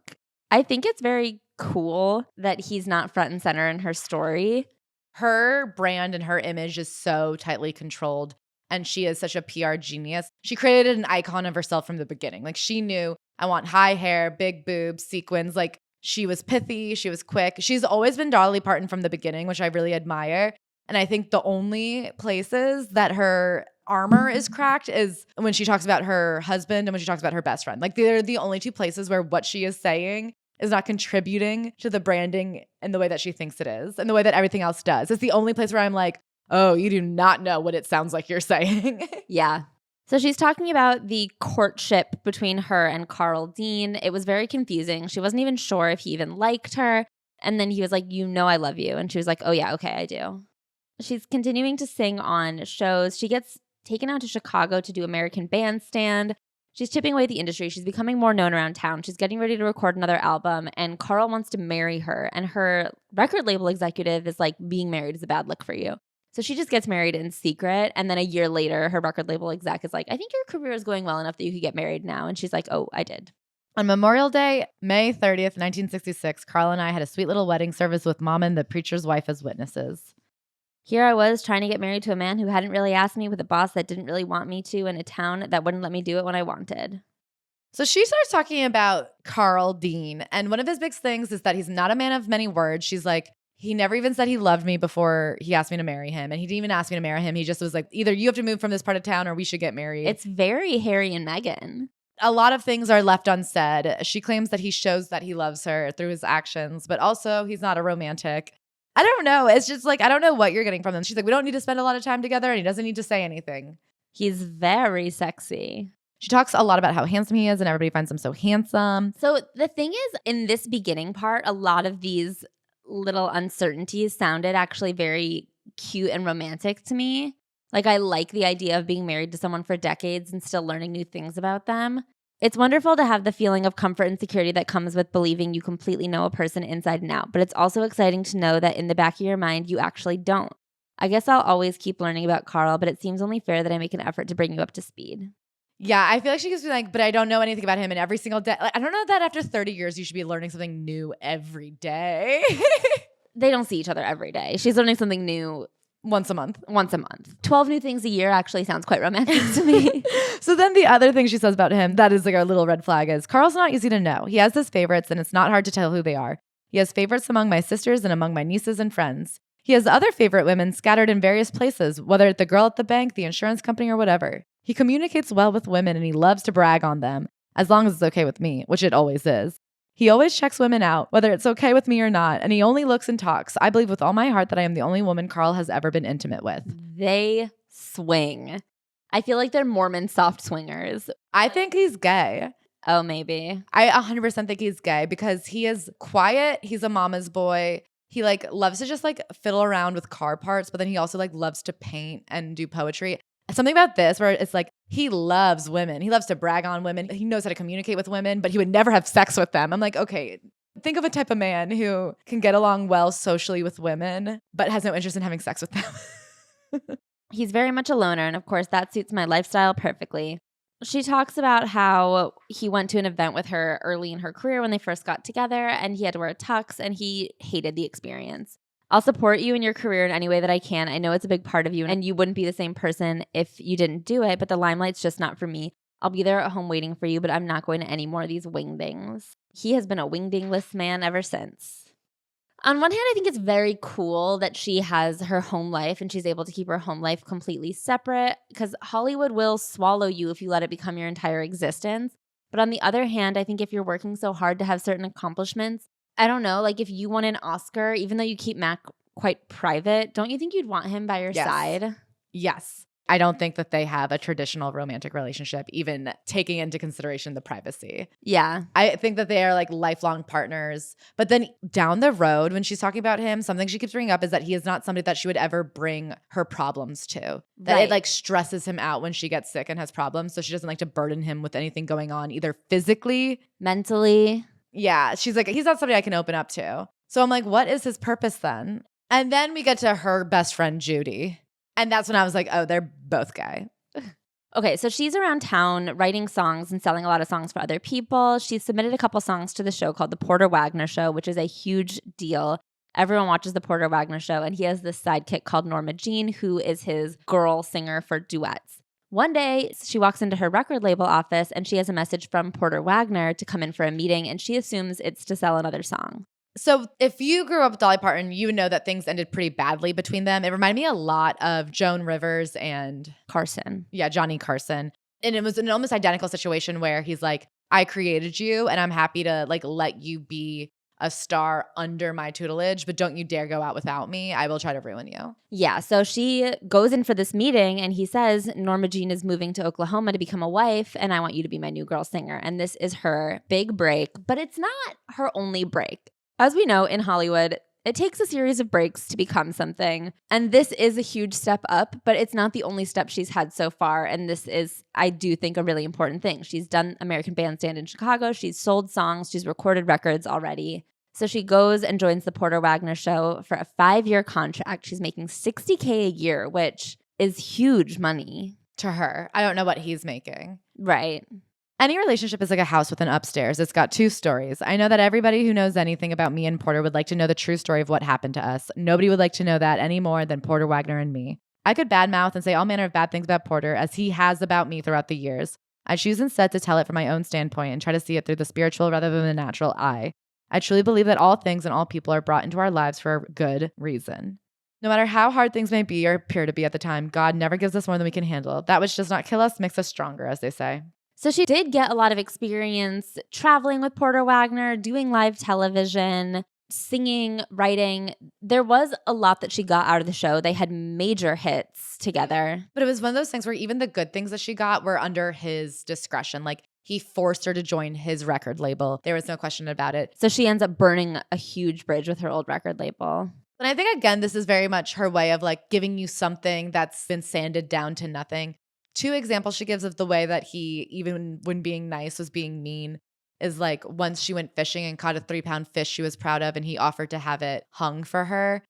I think it's very cool that he's not front and center in her story. Her brand and her image is so tightly controlled. And she is such a PR genius. She created an icon of herself from the beginning. Like she knew, I want high hair, big boobs, sequins. Like she was pithy, she was quick. She's always been Dolly Parton from the beginning, which I really admire. And I think the only places that her armor is cracked is when she talks about her husband and when she talks about her best friend. Like they're the only two places where what she is saying is not contributing to the branding in the way that she thinks it is and the way that everything else does. It's the only place where I'm like, oh, you do not know what it sounds like you're saying. Yeah. So she's talking about the courtship between her and Carl Dean. It was very confusing. She wasn't even sure if he even liked her. And then he was like, you know I love you. And she was like, oh yeah, okay, I do. She's continuing to sing on shows. She gets taken out to Chicago to do American Bandstand. She's chipping away at the industry. She's becoming more known around town. She's getting ready to record another album, and Carl wants to marry her. And her record label executive is like, being married is a bad look for you. So she just gets married in secret. And then a year later, her record label exec is like, I think your career is going well enough that you could get married now. And she's like, oh, I did. On Memorial Day, May 30th, 1966, Carl and I had a sweet little wedding service with Mom and the preacher's wife as witnesses. Here I was trying to get married to a man who hadn't really asked me, with a boss that didn't really want me to, in a town that wouldn't let me do it when I wanted. So she starts talking about Carl Dean. And one of his big things is that he's not a man of many words. She's like, he never even said he loved me before he asked me to marry him. And he didn't even ask me to marry him. He just was like, either you have to move from this part of town or we should get married. It's very Harry and Meghan. A lot of things are left unsaid. She claims that he shows that he loves her through his actions, but also he's not a romantic. I don't know. It's just like, I don't know what you're getting from them. She's like, we don't need to spend a lot of time together, and he doesn't need to say anything. He's very sexy. She talks a lot about how handsome he is, and everybody finds him so handsome. So the thing is, in this beginning part, a lot of these little uncertainties sounded actually very cute and romantic to me. Like, I like the idea of being married to someone for decades and still learning new things about them. It's wonderful to have the feeling of comfort and security that comes with believing you completely know a person inside and out, but it's also exciting to know that in the back of your mind, you actually don't. I guess I'll always keep learning about Carl, but it seems only fair that I make an effort to bring you up to speed. Yeah, I feel like she keeps being like, but I don't know anything about him, and every single day. Like, I don't know that after 30 years, you should be learning something new every day. They don't see each other every day. She's learning something new once a month. 12 new things a year actually sounds quite romantic to me. So then the other thing she says about him, that is like our little red flag, is Carl's not easy to know. He has his favorites, and it's not hard to tell who they are. He has favorites among my sisters and among my nieces and friends. He has other favorite women scattered in various places, whether it's the girl at the bank, the insurance company, or whatever. He communicates well with women, and he loves to brag on them, as long as it's okay with me, which it always is. He always checks women out, whether it's okay with me or not, and he only looks and talks. I believe with all my heart that I am the only woman Carl has ever been intimate with. They swing. I feel like they're Mormon soft swingers. I think he's gay. Oh, maybe. I 100% think he's gay because he is quiet. He's a mama's boy. He like loves to just like fiddle around with car parts, but then he also like loves to paint and do poetry. Something about this where it's like he loves women. He loves to brag on women. He knows how to communicate with women, but he would never have sex with them. I'm like, okay, think of a type of man who can get along well socially with women, but has no interest in having sex with them. He's very much a loner, and of course that suits my lifestyle perfectly. She talks about how he went to an event with her early in her career when they first got together, and he had to wear a tux, and he hated the experience. I'll support you in your career in any way that I can. I know it's a big part of you, and you wouldn't be the same person if you didn't do it, but the limelight's just not for me. I'll be there at home waiting for you, but I'm not going to any more of these wingdings. He has been a wingdingless man ever since. On one hand, I think it's very cool that she has her home life and she's able to keep her home life completely separate, because Hollywood will swallow you if you let it become your entire existence. But on the other hand, I think if you're working so hard to have certain accomplishments, I don't know, like if you won an Oscar, even though you keep Mac quite private, don't you think you'd want him by your side? Yes. I don't think that they have a traditional romantic relationship, even taking into consideration the privacy. Yeah. I think that they are like lifelong partners. But then down the road, when she's talking about him, something she keeps bringing up is that he is not somebody that she would ever bring her problems to. That it like stresses him out when she gets sick and has problems. So she doesn't like to burden him with anything going on, either physically, mentally. Yeah. She's like, he's not somebody I can open up to. So I'm like, what is his purpose then? And then we get to her best friend, Judy. And that's when I was like, oh, they're both gay. Okay, so she's around town writing songs and selling a lot of songs for other people. She's submitted a couple songs to the show called The Porter Wagner Show, which is a huge deal. Everyone watches The Porter Wagner Show, and he has this sidekick called Norma Jean, who is his girl singer for duets. One day, she walks into her record label office, and she has a message from Porter Wagner to come in for a meeting, and she assumes it's to sell another song. So if you grew up with Dolly Parton, you would know that things ended pretty badly between them. It reminded me a lot of Joan Rivers and Carson. Yeah, Johnny Carson. And it was an almost identical situation where he's like, I created you and I'm happy to like let you be a star under my tutelage, but don't you dare go out without me. I will try to ruin you. Yeah, so she goes in for this meeting and he says, Norma Jean is moving to Oklahoma to become a wife and I want you to be my new girl singer. And this is her big break, but it's not her only break. As we know, in Hollywood, It takes a series of breaks to become something. And this is a huge step up, but it's not the only step she's had so far. And this is, I do think, a really important thing. She's done American Bandstand in Chicago. She's sold songs. She's recorded records already. So she goes and joins the Porter Wagoner Show for a 5-year contract. She's making $60K a year, which is huge money. To her. I don't know what he's making. Right. Any relationship is like a house with an upstairs. It's got 2 stories. I know that everybody who knows anything about me and Porter would like to know the true story of what happened to us. Nobody would like to know that any more than Porter Wagoner and me. I could badmouth and say all manner of bad things about Porter, as he has about me throughout the years. I choose instead to tell it from my own standpoint and try to see it through the spiritual rather than the natural eye. I truly believe that all things and all people are brought into our lives for a good reason. No matter how hard things may be or appear to be at the time, God never gives us more than we can handle. That which does not kill us makes us stronger, as they say. So she did get a lot of experience traveling with Porter Wagoner, doing live television, singing, writing. There was a lot that she got out of the show. They had major hits together. But it was one of those things where even the good things that she got were under his discretion. Like, he forced her to join his record label. There was no question about it. So she ends up burning a huge bridge with her old record label. And I think, again, this is very much her way of like giving you something that's been sanded down to nothing. 2 examples she gives of the way that he, even when being nice, was being mean is like once she went fishing and caught a 3-pound fish she was proud of, and he offered to have it hung for her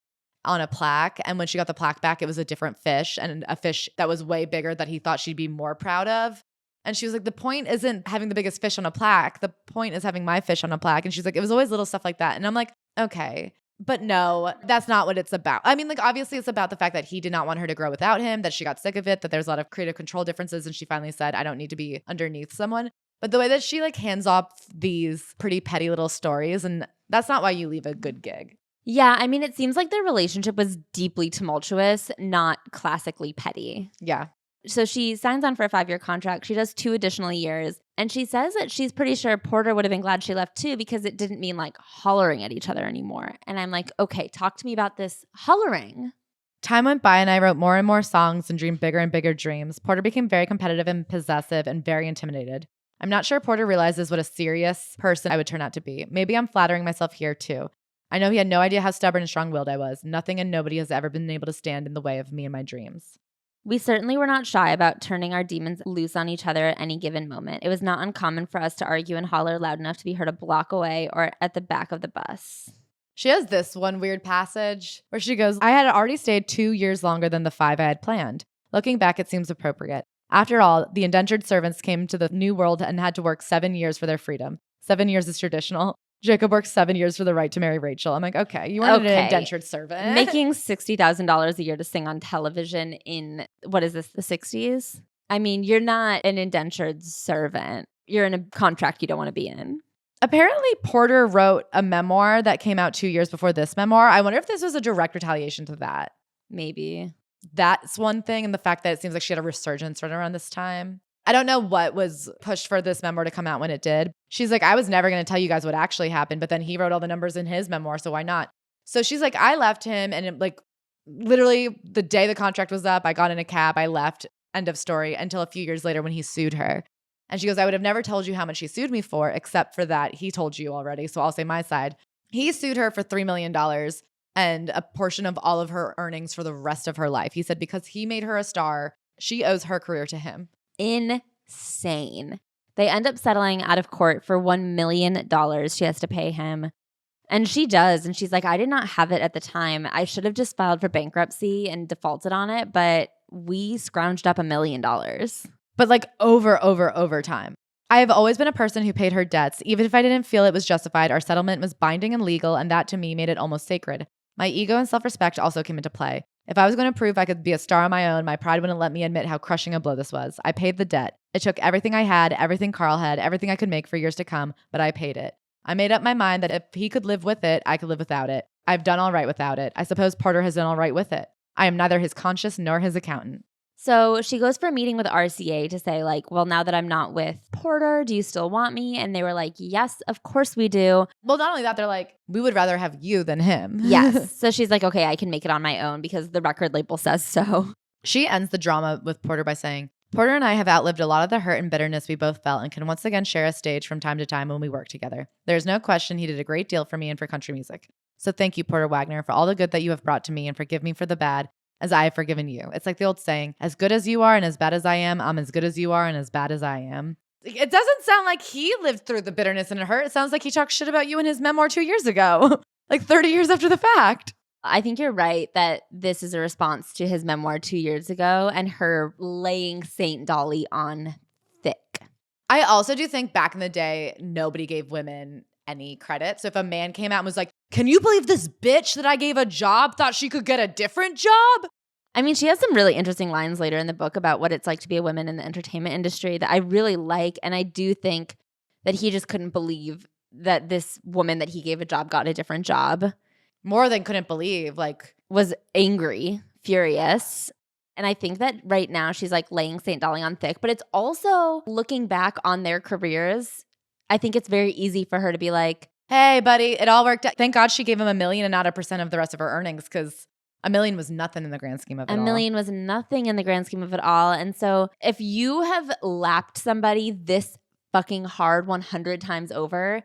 on a plaque. And when she got the plaque back, it was a different fish, and a fish that was way bigger that he thought she'd be more proud of. And she was like, the point isn't having the biggest fish on a plaque. The point is having my fish on a plaque. And she's like, it was always little stuff like that. And I'm like, okay. But no, that's not what it's about. I mean, like, obviously it's about the fact that he did not want her to grow without him, that she got sick of it, that there's a lot of creative control differences. And she finally said, I don't need to be underneath someone. But the way that she like hands off these pretty petty little stories, and that's not why you leave a good gig. Yeah, I mean, it seems like their relationship was deeply tumultuous, not classically petty. Yeah. So she signs on for a 5-year contract. She does 2 additional years. And she says that she's pretty sure Porter would have been glad she left too, because it didn't mean like hollering at each other anymore. And I'm like, okay, talk to me about this hollering. Time went by and I wrote more and more songs and dreamed bigger and bigger dreams. Porter became very competitive and possessive and very intimidated. I'm not sure Porter realizes what a serious person I would turn out to be. Maybe I'm flattering myself here too. I know he had no idea how stubborn and strong-willed I was. Nothing and nobody has ever been able to stand in the way of me and my dreams. We certainly were not shy about turning our demons loose on each other at any given moment. It was not uncommon for us to argue and holler loud enough to be heard a block away or at the back of the bus. She has this one weird passage where she goes, I had already stayed 2 years longer than the 5 I had planned. Looking back, it seems appropriate. After all, the indentured servants came to the New World and had to work 7 years for their freedom. 7 years is traditional. Jacob worked 7 years for the right to marry Rachel. I'm like, okay, you weren't an indentured servant. Making $60,000 a year to sing on television in, what is this, the 60s? I mean, you're not an indentured servant. You're in a contract you don't want to be in. Apparently, Porter wrote a memoir that came out 2 years before this memoir. I wonder if this was a direct retaliation to that. Maybe. That's one thing. And the fact that it seems like she had a resurgence right around this time. I don't know what was pushed for this memoir to come out when it did. She's like, I was never going to tell you guys what actually happened, but then he wrote all the numbers in his memoir, so why not? So she's like, I left him, and it, like literally the day the contract was up, I got in a cab, I left, end of story, until a few years later when he sued her. And she goes, I would have never told you how much he sued me for, except for that he told you already, so I'll say my side. He sued her for $3 million and a portion of all of her earnings for the rest of her life. He said because he made her a star, she owes her career to him. Insane. They end up settling out of court for $1 million she has to pay him. And she does. And she's like, I did not have it at the time. I should have just filed for bankruptcy and defaulted on it. But we scrounged up $1 million. But like over time. I have always been a person who paid her debts. Even if I didn't feel it was justified, our settlement was binding and legal. And that to me made it almost sacred. My ego and self-respect also came into play. If I was going to prove I could be a star on my own, my pride wouldn't let me admit how crushing a blow this was. I paid the debt. It took everything I had, everything Carl had, everything I could make for years to come, but I paid it. I made up my mind that if he could live with it, I could live without it. I've done all right without it. I suppose Porter has done all right with it. I am neither his conscience nor his accountant. So she goes for a meeting with RCA to say like, well, now that I'm not with Porter, do you still want me? And they were like, yes, of course we do. Well, not only that, they're like, we would rather have you than him. Yes. So she's like, okay, I can make it on my own because the record label says so. She ends the drama with Porter by saying, Porter and I have outlived a lot of the hurt and bitterness we both felt and can once again share a stage from time to time when we work together. There's no question he did a great deal for me and for country music. So thank you, Porter Wagner, for all the good that you have brought to me, and forgive me for the bad as I have forgiven you. It's like the old saying, as good as you are and as bad as I am, I'm as good as you are and as bad as I am. It doesn't sound like he lived through the bitterness and it hurt. It sounds like he talked shit about you in his memoir 2 years ago, like 30 years after the fact. I think you're right that this is a response to his memoir 2 years ago and her laying Saint Dolly on thick. I also do think back in the day, nobody gave women any credit. So if a man came out and was like, can you believe this bitch that I gave a job thought she could get a different job? I mean, she has some really interesting lines later in the book about what it's like to be a woman in the entertainment industry that I really like. And I do think that he just couldn't believe that this woman that he gave a job got a different job. More than couldn't believe, like was angry, furious. And I think that right now she's like laying St. Dolly on thick. But it's also looking back on their careers, I think it's very easy for her to be like, hey, buddy, it all worked out. Thank God she gave him $1 million and not 1% of the rest of her earnings, because $1 million was nothing in the grand scheme of it all. $1 million was nothing in the grand scheme of it all. And so if you have lapped somebody this fucking hard 100 times over,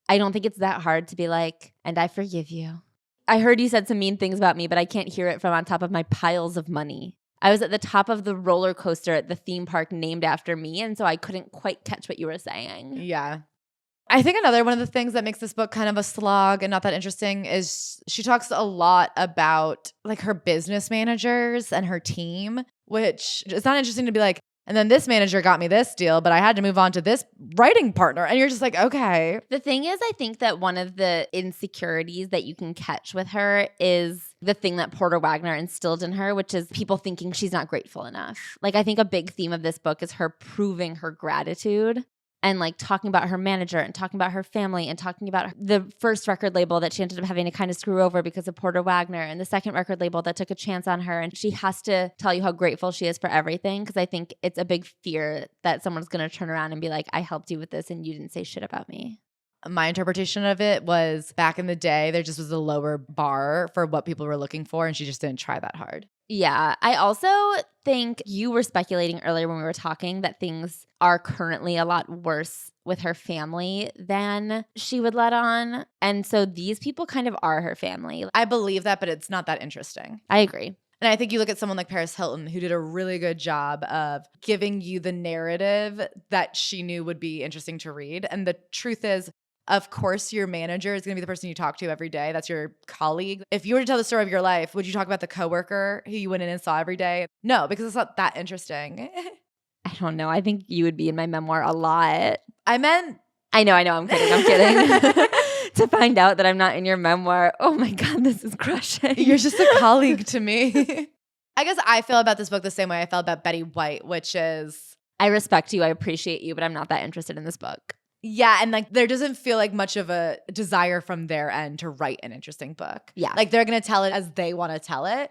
I don't think it's that hard to be like, and I forgive you. I heard you said some mean things about me, but I can't hear it from on top of my piles of money. I was at the top of the roller coaster at the theme park named after me, and so I couldn't quite catch what you were saying. Yeah. I think another one of the things that makes this book kind of a slog and not that interesting is she talks a lot about like her business managers and her team, which it's not interesting to be like, and then this manager got me this deal, but I had to move on to this writing partner. And you're just like, okay. The thing is, I think that one of the insecurities that you can catch with her is the thing that Porter Wagner instilled in her, which is people thinking she's not grateful enough. Like, I think a big theme of this book is her proving her gratitude and like talking about her manager and talking about her family and talking about the first record label that she ended up having to kind of screw over because of Porter Wagner and the second record label that took a chance on her. And she has to tell you how grateful she is for everything, because I think it's a big fear that someone's going to turn around and be like, I helped you with this and you didn't say shit about me. My interpretation of it was back in the day, there just was a lower bar for what people were looking for, and she just didn't try that hard. Yeah. I also think you were speculating earlier when we were talking that things are currently a lot worse with her family than she would let on. And so these people kind of are her family. I believe that, but it's not that interesting. I agree. And I think you look at someone like Paris Hilton, who did a really good job of giving you the narrative that she knew would be interesting to read. And the truth is, of course, your manager is going to be the person you talk to every day. That's your colleague. If you were to tell the story of your life, would you talk about the coworker who you went in and saw every day? No, because it's not that interesting. I don't know. I think you would be in my memoir a lot. I meant... I know. I'm kidding. To find out that I'm not in your memoir, oh my God, this is crushing. You're just a colleague to me. I guess I feel about this book the same way I felt about Betty White, which is... I respect you. I appreciate you, but I'm not that interested in this book. Yeah, and like there doesn't feel like much of a desire from their end to write an interesting book. Yeah. Like they're going to tell it as they want to tell it.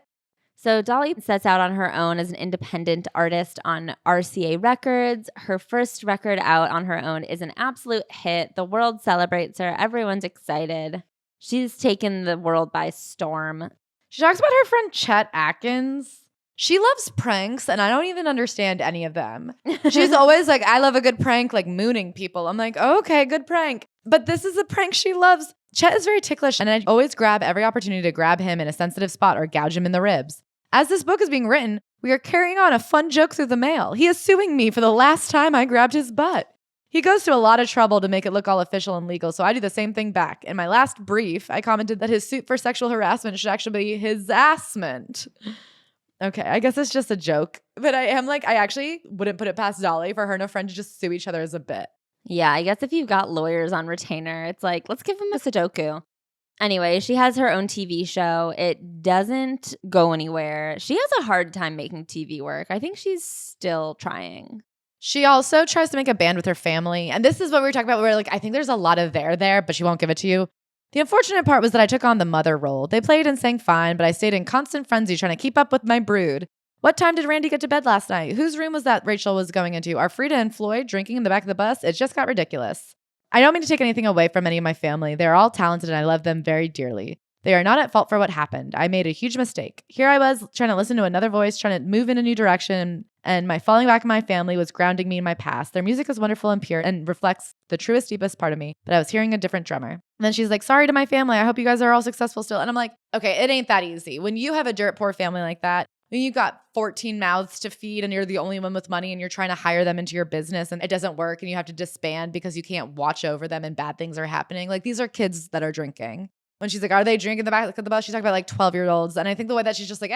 So Dolly sets out on her own as an independent artist on RCA Records. Her first record out on her own is an absolute hit. The world celebrates her. Everyone's excited. She's taken the world by storm. She talks about her friend Chet Atkins. She loves pranks, and I don't even understand any of them. She's always like, I love a good prank, like mooning people. I'm like, oh, okay, good prank. But this is a prank she loves. Chet is very ticklish, and I always grab every opportunity to grab him in a sensitive spot or gouge him in the ribs. As this book is being written, we are carrying on a fun joke through the mail. He is suing me for the last time I grabbed his butt. He goes to a lot of trouble to make it look all official and legal, so I do the same thing back. In my last brief, I commented that his suit for sexual harassment should actually be his assment. Okay, I guess it's just a joke. But I am like, I actually wouldn't put it past Dolly for her and her friend to just sue each other as a bit. Yeah, I guess if you've got lawyers on retainer, it's like, let's give them a Sudoku. Anyway, she has her own TV show. It doesn't go anywhere. She has a hard time making TV work. I think she's still trying. She also tries to make a band with her family. And this is what we were talking about, where like, I think there's a lot of there, but she won't give it to you. The unfortunate part was that I took on the mother role. They played and sang fine, but I stayed in constant frenzy trying to keep up with my brood. What time did Randy get to bed last night? Whose room was that Rachel was going into? Are Frida and Floyd drinking in the back of the bus? It just got ridiculous. I don't mean to take anything away from any of my family. They're all talented and I love them very dearly. They are not at fault for what happened. I made a huge mistake. Here I was trying to listen to another voice, trying to move in a new direction, and my falling back in my family was grounding me in my past. Their music is wonderful and pure and reflects the truest, deepest part of me, but I was hearing a different drummer. And then she's like, sorry to my family. I hope you guys are all successful still. And I'm like, okay, it ain't that easy. When you have a dirt poor family like that, when you've got 14 mouths to feed and you're the only one with money and you're trying to hire them into your business and it doesn't work and you have to disband because you can't watch over them and bad things are happening. Like, these are kids that are drinking. When she's like, are they drinking the back of the bus? She's talking about like 12-year-olds. And I think the way that she's just like,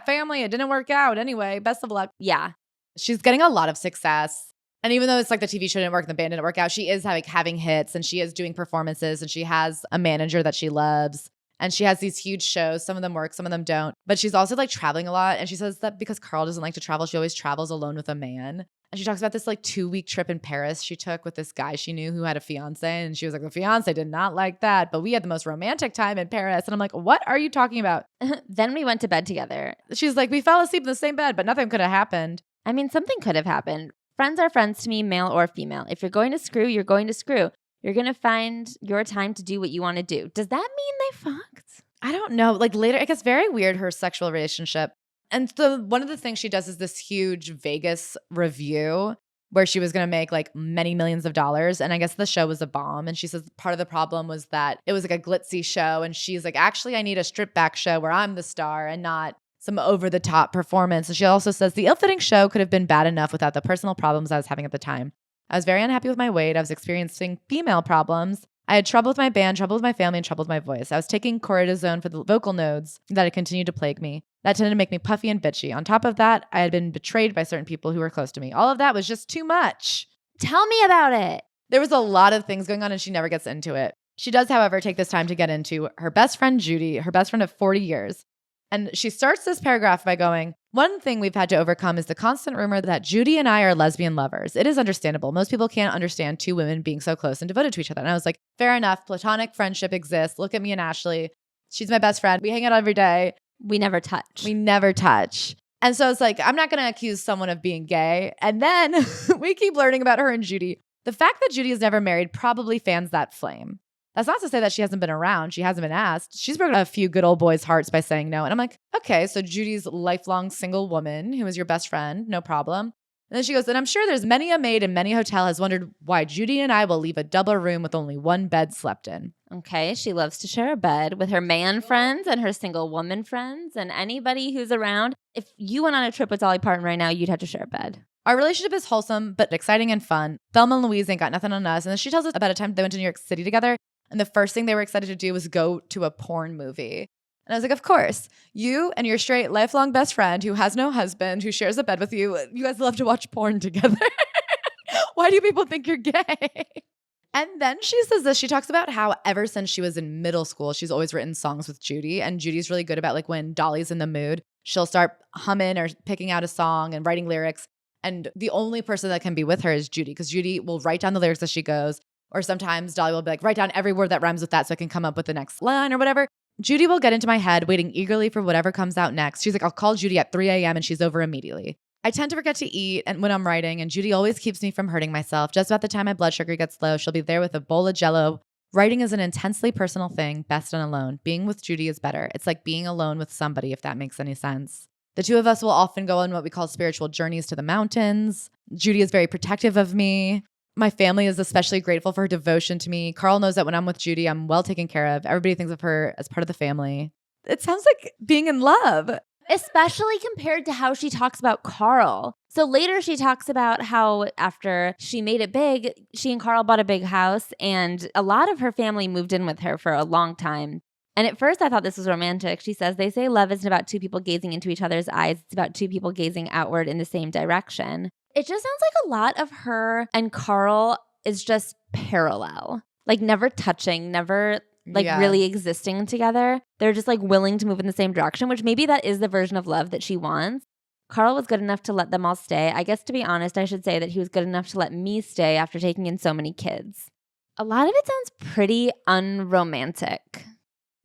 family, it didn't work out. Anyway, best of luck. Yeah. She's getting a lot of success. And even though it's like the TV show didn't work and the band didn't work out, she is like having hits and she is doing performances and she has a manager that she loves. And she has these huge shows. Some of them work, some of them don't. But she's also like traveling a lot. And she says that because Carl doesn't like to travel, she always travels alone with a man. And she talks about this like 2-week trip in Paris she took with this guy she knew who had a fiance. And she was like, the fiance did not like that. But we had the most romantic time in Paris. And I'm like, what are you talking about? Then we went to bed together. She's like, we fell asleep in the same bed, but nothing could have happened. I mean, something could have happened. Friends are friends to me, male or female. If you're going to screw, you're going to screw. You're going to find your time to do what you want to do. Does that mean they fucked? I don't know. Like later, it gets very weird, her sexual relationship. And so one of the things she does is this huge Vegas review where she was going to make like many millions of dollars. And I guess the show was a bomb. And she says part of the problem was that it was like a glitzy show. And she's like, actually, I need a stripped back show where I'm the star and not some over the top performance. And she also says the ill-fitting show could have been bad enough without the personal problems I was having at the time. I was very unhappy with my weight. I was experiencing female problems. I had trouble with my band, trouble with my family, and trouble with my voice. I was taking cortisone for the vocal nodes that had continued to plague me. That tended to make me puffy and bitchy. On top of that, I had been betrayed by certain people who were close to me. All of that was just too much. Tell me about it. There was a lot of things going on and she never gets into it. She does, however, take this time to get into her best friend, Judy, her best friend of 40 years. And she starts this paragraph by going, one thing we've had to overcome is the constant rumor that Judy and I are lesbian lovers. It is understandable. Most people can't understand two women being so close and devoted to each other. And I was like, fair enough. Platonic friendship exists. Look at me and Ashley. She's my best friend. We hang out every day. We never touch. We never touch. And so it's like, I'm not going to accuse someone of being gay. And then we keep learning about her and Judy. The fact that Judy is never married probably fans that flame. That's not to say that she hasn't been around. She hasn't been asked. She's broken a few good old boys' hearts by saying no. And I'm like, okay, so Judy's lifelong single woman who is your best friend, no problem. And then she goes, and I'm sure there's many a maid in many a hotel has wondered why Judy and I will leave a double room with only one bed slept in. Okay, she loves to share a bed with her man friends and her single woman friends and anybody who's around. If you went on a trip with Dolly Parton right now, you'd have to share a bed. Our relationship is wholesome, but exciting and fun. Thelma and Louise ain't got nothing on us. And then she tells us about a time they went to New York City together. And the first thing they were excited to do was go to a porn movie. And I was like, of course, you and your straight lifelong best friend who has no husband, who shares a bed with you, you guys love to watch porn together. Why do people think you're gay? And then she says this, she talks about how ever since she was in middle school, she's always written songs with Judy. And Judy's really good about like when Dolly's in the mood, she'll start humming or picking out a song and writing lyrics. And the only person that can be with her is Judy, because Judy will write down the lyrics as she goes. Or sometimes Dolly will be like, write down every word that rhymes with that so I can come up with the next line or whatever. Judy will get into my head, waiting eagerly for whatever comes out next. She's like, I'll call Judy at 3 a.m. and she's over immediately. I tend to forget to eat and when I'm writing, and Judy always keeps me from hurting myself. Just about the time my blood sugar gets low, she'll be there with a bowl of Jell-O. Writing is an intensely personal thing, best done alone. Being with Judy is better. It's like being alone with somebody, if that makes any sense. The two of us will often go on what we call spiritual journeys to the mountains. Judy is very protective of me. My family is especially grateful for her devotion to me. Carl knows that when I'm with Judy, I'm well taken care of. Everybody thinks of her as part of the family. It sounds like being in love. Especially compared to how she talks about Carl. So later she talks about how after she made it big, she and Carl bought a big house and a lot of her family moved in with her for a long time. And at first I thought this was romantic. She says, they say love isn't about two people gazing into each other's eyes. It's about two people gazing outward in the same direction. It just sounds like a lot of her and Carl is just parallel, like never touching, never really existing together. They're just like willing to move in the same direction, which maybe that is the version of love that she wants. Carl was good enough to let them all stay. I guess to be honest, I should say that he was good enough to let me stay after taking in so many kids. A lot of it sounds pretty unromantic.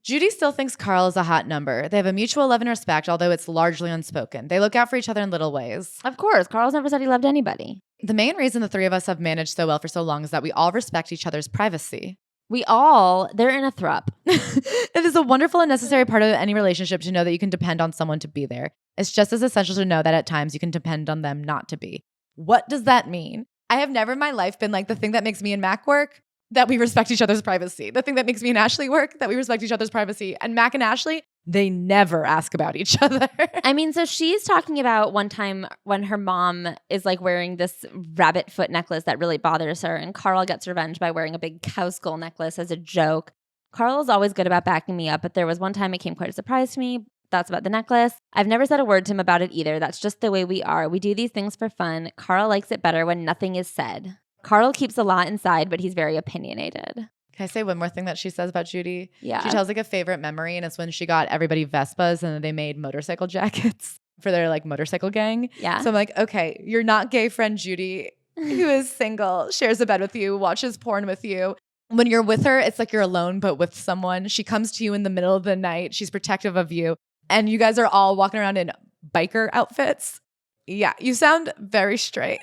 Judy still thinks Carl is a hot number. They have a mutual love and respect, although it's largely unspoken. They look out for each other in little ways. Of course, Carl's never said he loved anybody. The main reason the three of us have managed so well for so long is that we all respect each other's privacy. They're in a thrup. It is a wonderful and necessary part of any relationship to know that you can depend on someone to be there. It's just as essential to know that at times you can depend on them not to be. What does that mean? I have never in my life been like, the thing that makes me and Mac work, that we respect each other's privacy. The thing that makes me and Ashley work, that we respect each other's privacy. And Mac and Ashley, they never ask about each other. I mean, so she's talking about one time when her mom is like wearing this rabbit foot necklace that really bothers her, and Carl gets revenge by wearing a big cow skull necklace as a joke. Carl is always good about backing me up, but there was one time it came quite a surprise to me. That's about the necklace. I've never said a word to him about it either. That's just the way we are. We do these things for fun. Carl likes it better when nothing is said. Carl keeps a lot inside, but he's very opinionated. Can I say one more thing that she says about Judy? Yeah. She tells like a favorite memory, and it's when she got everybody Vespas and then they made motorcycle jackets for their like motorcycle gang. Yeah. So I'm like, okay, your not gay friend Judy, who is single, shares a bed with you, watches porn with you. When you're with her, it's like you're alone, but with someone. She comes to you in the middle of the night. She's protective of you. And you guys are all walking around in biker outfits. Yeah, you sound very straight.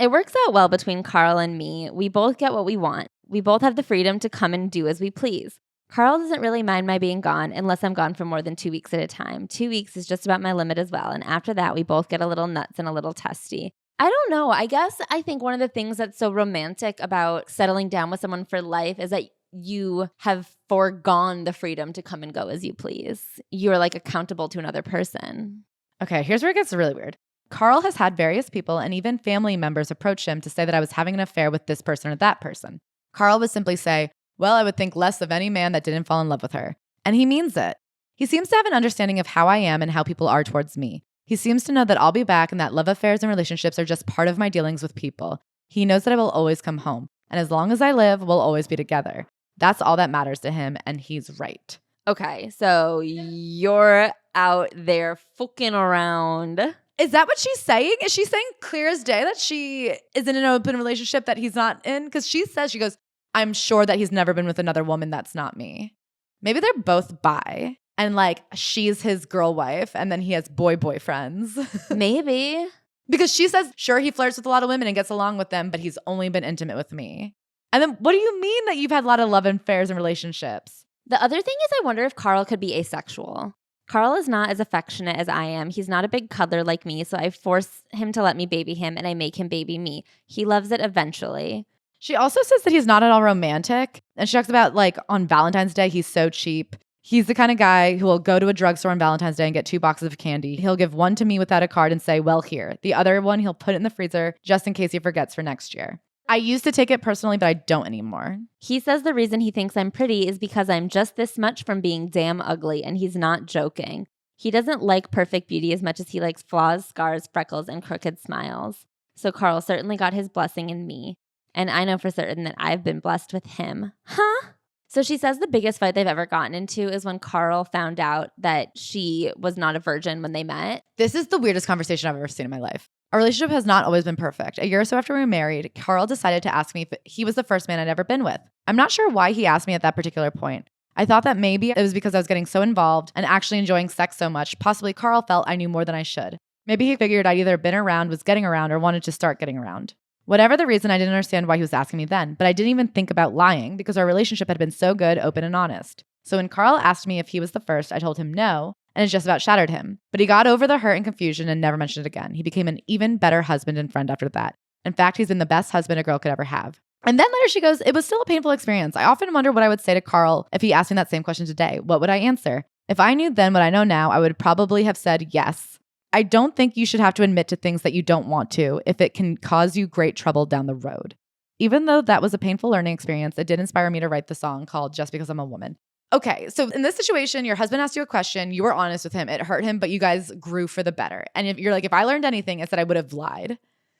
It works out well between Carl and me. We both get what we want. We both have the freedom to come and do as we please. Carl doesn't really mind my being gone unless I'm gone for more than 2 weeks at a time. 2 weeks is just about my limit as well. And after that, we both get a little nuts and a little testy. I don't know. I think one of the things that's so romantic about settling down with someone for life is that you have foregone the freedom to come and go as you please. You're like accountable to another person. Okay, here's where it gets really weird. Carl has had various people and even family members approach him to say that I was having an affair with this person or that person. Carl would simply say, well, I would think less of any man that didn't fall in love with her. And he means it. He seems to have an understanding of how I am and how people are towards me. He seems to know that I'll be back and that love affairs and relationships are just part of my dealings with people. He knows that I will always come home. And as long as I live, we'll always be together. That's all that matters to him, and he's right. Okay, so you're out there fucking around. Is that what she's saying? Is she saying clear as day that she is in an open relationship that he's not in? Because she goes, I'm sure that he's never been with another woman that's not me. Maybe they're both bi, and like she's his girl wife, and then he has boyfriends. Maybe. Because she says, sure, he flirts with a lot of women and gets along with them, but he's only been intimate with me. And then what do you mean that you've had a lot of love affairs and relationships? The other thing is I wonder if Carl could be asexual. Carl is not as affectionate as I am. He's not a big cuddler like me, so I force him to let me baby him and I make him baby me. He loves it eventually. She also says that he's not at all romantic. And she talks about like on Valentine's Day, he's so cheap. He's the kind of guy who will go to a drugstore on Valentine's Day and get 2 boxes of candy. He'll give one to me without a card and say, well, here. The other one, he'll put it in the freezer just in case he forgets for next year. I used to take it personally, but I don't anymore. He says the reason he thinks I'm pretty is because I'm just this much from being damn ugly, and he's not joking. He doesn't like perfect beauty as much as he likes flaws, scars, freckles, and crooked smiles. So Carl certainly got his blessing in me, and I know for certain that I've been blessed with him. Huh? So she says the biggest fight they've ever gotten into is when Carl found out that she was not a virgin when they met. This is the weirdest conversation I've ever seen in my life. Our relationship has not always been perfect. A year or so after we were married, Carl decided to ask me if he was the first man I'd ever been with. I'm not sure why he asked me at that particular point. I thought that maybe it was because I was getting so involved and actually enjoying sex so much. Possibly Carl felt I knew more than I should. Maybe he figured I'd either been around, was getting around, or wanted to start getting around. Whatever the reason, I didn't understand why he was asking me then, but I didn't even think about lying because our relationship had been so good, open, and honest. So when Carl asked me if he was the first, I told him no, and it just about shattered him. But he got over the hurt and confusion and never mentioned it again. He became an even better husband and friend after that. In fact, he's been the best husband a girl could ever have. And then later she goes, it was still a painful experience. I often wonder what I would say to Carl if he asked me that same question today. What would I answer? If I knew then what I know now, I would probably have said yes. I don't think you should have to admit to things that you don't want to if it can cause you great trouble down the road. Even though that was a painful learning experience, it did inspire me to write the song called Just Because I'm a Woman. Okay, so in this situation, your husband asked you a question, you were honest with him, it hurt him, but you guys grew for the better. And if you're like, if I learned anything, it's that I would have lied.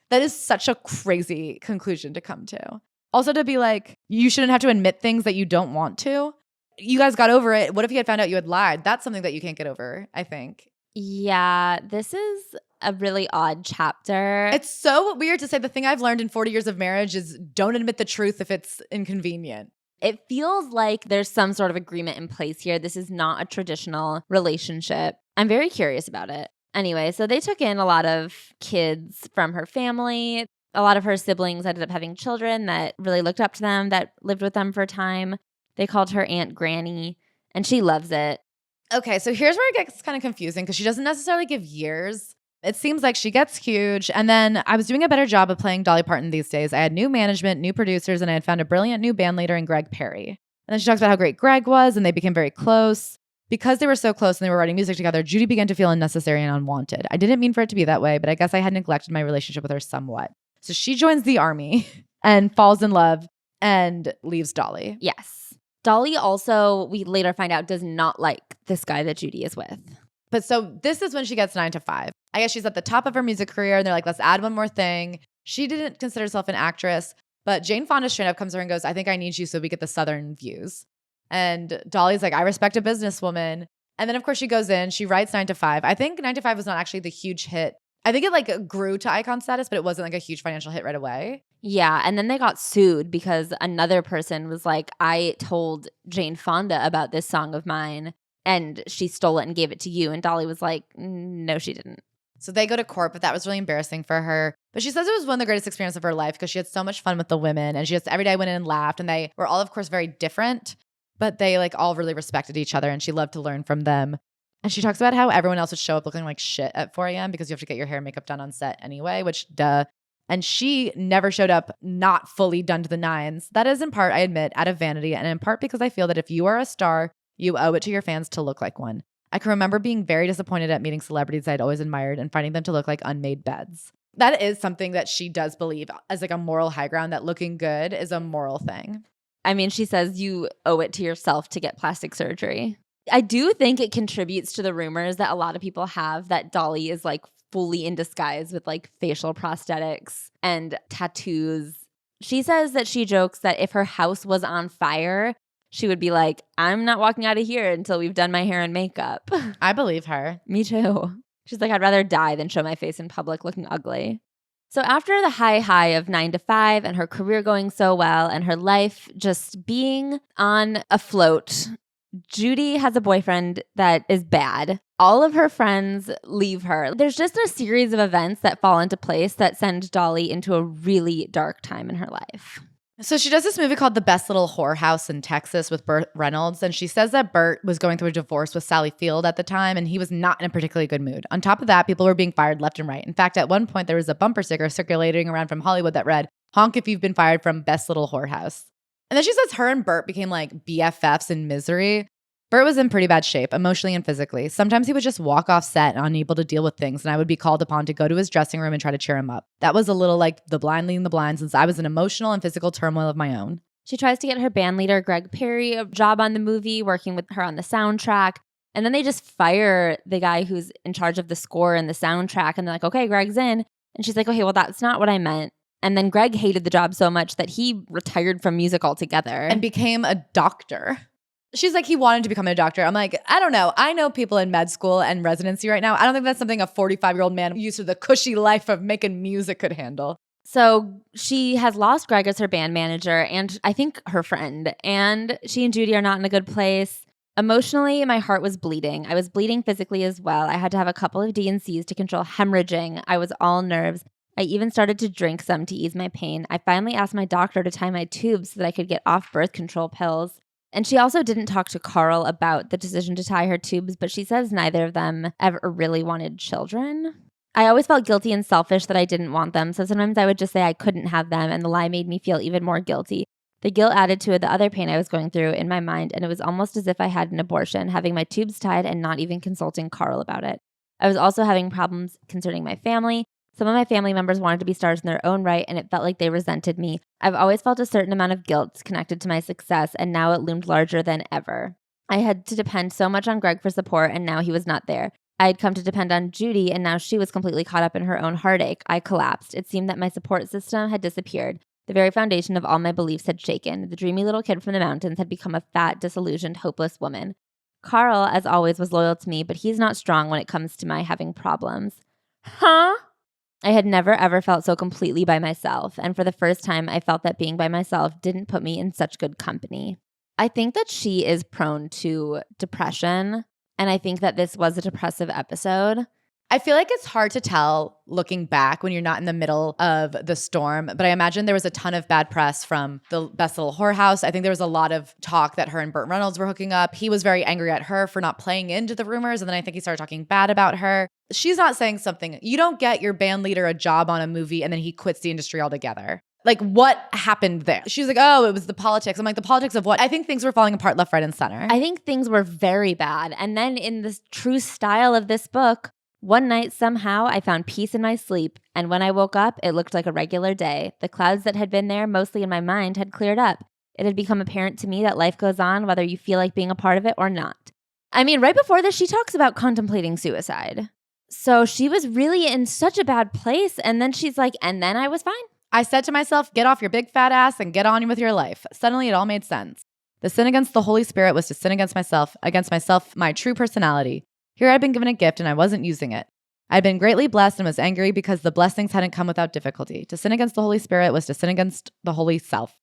That is such a crazy conclusion to come to. Also to be like, you shouldn't have to admit things that you don't want to. You guys got over it. What if he had found out you had lied? That's something that you can't get over, I think. Yeah, this is a really odd chapter. It's so weird to say the thing I've learned in 40 years of marriage is don't admit the truth if it's inconvenient. It feels like there's some sort of agreement in place here. This is not a traditional relationship. I'm very curious about it. Anyway, so they took in a lot of kids from her family. A lot of her siblings ended up having children that really looked up to them, that lived with them for a time. They called her Aunt Granny, and she loves it. Okay, so here's where it gets kind of confusing because she doesn't necessarily give years. It seems like she gets huge. And then I was doing a better job of playing Dolly Parton these days. I had new management, new producers, and I had found a brilliant new band leader in Greg Perry. And then she talks about how great Greg was, and they became very close. Because they were so close and they were writing music together, Judy began to feel unnecessary and unwanted. I didn't mean for it to be that way, but I guess I had neglected my relationship with her somewhat. So she joins the army and falls in love and leaves Dolly. Yes. Dolly also, we later find out, does not like this guy that Judy is with. But so this is when she gets 9 to 5. I guess she's at the top of her music career and they're like, let's add one more thing. She didn't consider herself an actress, but Jane Fonda straight up comes to her and goes, I think I need you so we get the Southern views. And Dolly's like, I respect a businesswoman. And then of course she goes in, she writes 9 to 5. I think 9 to 5 was not actually the huge hit. I think it like grew to icon status, but it wasn't like a huge financial hit right away. Yeah, and then they got sued because another person was like, I told Jane Fonda about this song of mine and she stole it and gave it to you. And Dolly was like, no, she didn't. So they go to court, but that was really embarrassing for her. But she says it was one of the greatest experiences of her life because she had so much fun with the women and she just every day went in and laughed and they were all, of course, very different, but they like all really respected each other and she loved to learn from them. And she talks about how everyone else would show up looking like shit at 4 a.m. because you have to get your hair and makeup done on set anyway, which duh. And she never showed up not fully done to the nines. That is in part, I admit, out of vanity and in part because I feel that if you are a star, you owe it to your fans to look like one. I can remember being very disappointed at meeting celebrities I'd always admired and finding them to look like unmade beds. That is something that she does believe as like a moral high ground, that looking good is a moral thing. I mean, she says you owe it to yourself to get plastic surgery. I do think it contributes to the rumors that a lot of people have that Dolly is like fully in disguise with like facial prosthetics and tattoos. She says that she jokes that if her house was on fire, she would be like, I'm not walking out of here until we've done my hair and makeup. I believe her. Me too. She's like, I'd rather die than show my face in public looking ugly. So after the high of 9 to 5 and her career going so well and her life just being on a float, Judy has a boyfriend that is bad. All of her friends leave her. There's just a series of events that fall into place that send Dolly into a really dark time in her life. So she does this movie called The Best Little Whorehouse in Texas with Burt Reynolds. And she says that Burt was going through a divorce with Sally Field at the time, and he was not in a particularly good mood. On top of that, people were being fired left and right. In fact, at one point, there was a bumper sticker circulating around from Hollywood that read, honk if you've been fired from Best Little Whorehouse. And then she says her and Burt became like BFFs in misery. Burt was in pretty bad shape, emotionally and physically. Sometimes he would just walk off set unable to deal with things, and I would be called upon to go to his dressing room and try to cheer him up. That was a little like the blind leading the blind, since I was in emotional and physical turmoil of my own. She tries to get her band leader, Greg Perry, a job on the movie, working with her on the soundtrack. And then they just fire the guy who's in charge of the score and the soundtrack. And they're like, okay, Greg's in. And she's like, okay, well, that's not what I meant. And then Greg hated the job so much that he retired from music altogether. And became a doctor. She's like, he wanted to become a doctor. I'm like, I don't know. I know people in med school and residency right now. I don't think that's something a 45-year-old man used to the cushy life of making music could handle. So she has lost Greg as her band manager and I think her friend. And she and Judy are not in a good place. Emotionally, my heart was bleeding. I was bleeding physically as well. I had to have a couple of D&Cs to control hemorrhaging. I was all nerves. I even started to drink some to ease my pain. I finally asked my doctor to tie my tubes so that I could get off birth control pills. And she also didn't talk to Carl about the decision to tie her tubes, but she says neither of them ever really wanted children. I always felt guilty and selfish that I didn't want them, so sometimes I would just say I couldn't have them, and the lie made me feel even more guilty. The guilt added to the other pain I was going through in my mind, and it was almost as if I had an abortion, having my tubes tied and not even consulting Carl about it. I was also having problems concerning my family. Some of my family members wanted to be stars in their own right, and it felt like they resented me. I've always felt a certain amount of guilt connected to my success, and now it loomed larger than ever. I had to depend so much on Greg for support, and now he was not there. I had come to depend on Judy, and now she was completely caught up in her own heartache. I collapsed. It seemed that my support system had disappeared. The very foundation of all my beliefs had shaken. The dreamy little kid from the mountains had become a fat, disillusioned, hopeless woman. Carl, as always, was loyal to me, but he's not strong when it comes to my having problems. Huh? I had never, ever felt so completely by myself, and for the first time, I felt that being by myself didn't put me in such good company. I think that she is prone to depression, and I think that this was a depressive episode. I feel like it's hard to tell looking back when you're not in the middle of the storm, but I imagine there was a ton of bad press from the Best Little Whorehouse. I think there was a lot of talk that her and Burt Reynolds were hooking up. He was very angry at her for not playing into the rumors, and then I think he started talking bad about her. She's not saying something. You don't get your band leader a job on a movie and then he quits the industry altogether. Like, what happened there? She's like, oh, it was the politics. I'm like, the politics of what? I think things were falling apart left, right, and center. I think things were very bad. And then in the true style of this book, one night, somehow, I found peace in my sleep, and when I woke up, it looked like a regular day. The clouds that had been there, mostly in my mind, had cleared up. It had become apparent to me that life goes on whether you feel like being a part of it or not. I mean, right before this, she talks about contemplating suicide. So she was really in such a bad place, and then she's like, and then I was fine. I said to myself, get off your big fat ass and get on with your life. Suddenly, it all made sense. The sin against the Holy Spirit was to sin against myself, my true personality. Here I'd been given a gift and I wasn't using it. I'd been greatly blessed and was angry because the blessings hadn't come without difficulty. To sin against the Holy Spirit was to sin against the holy self.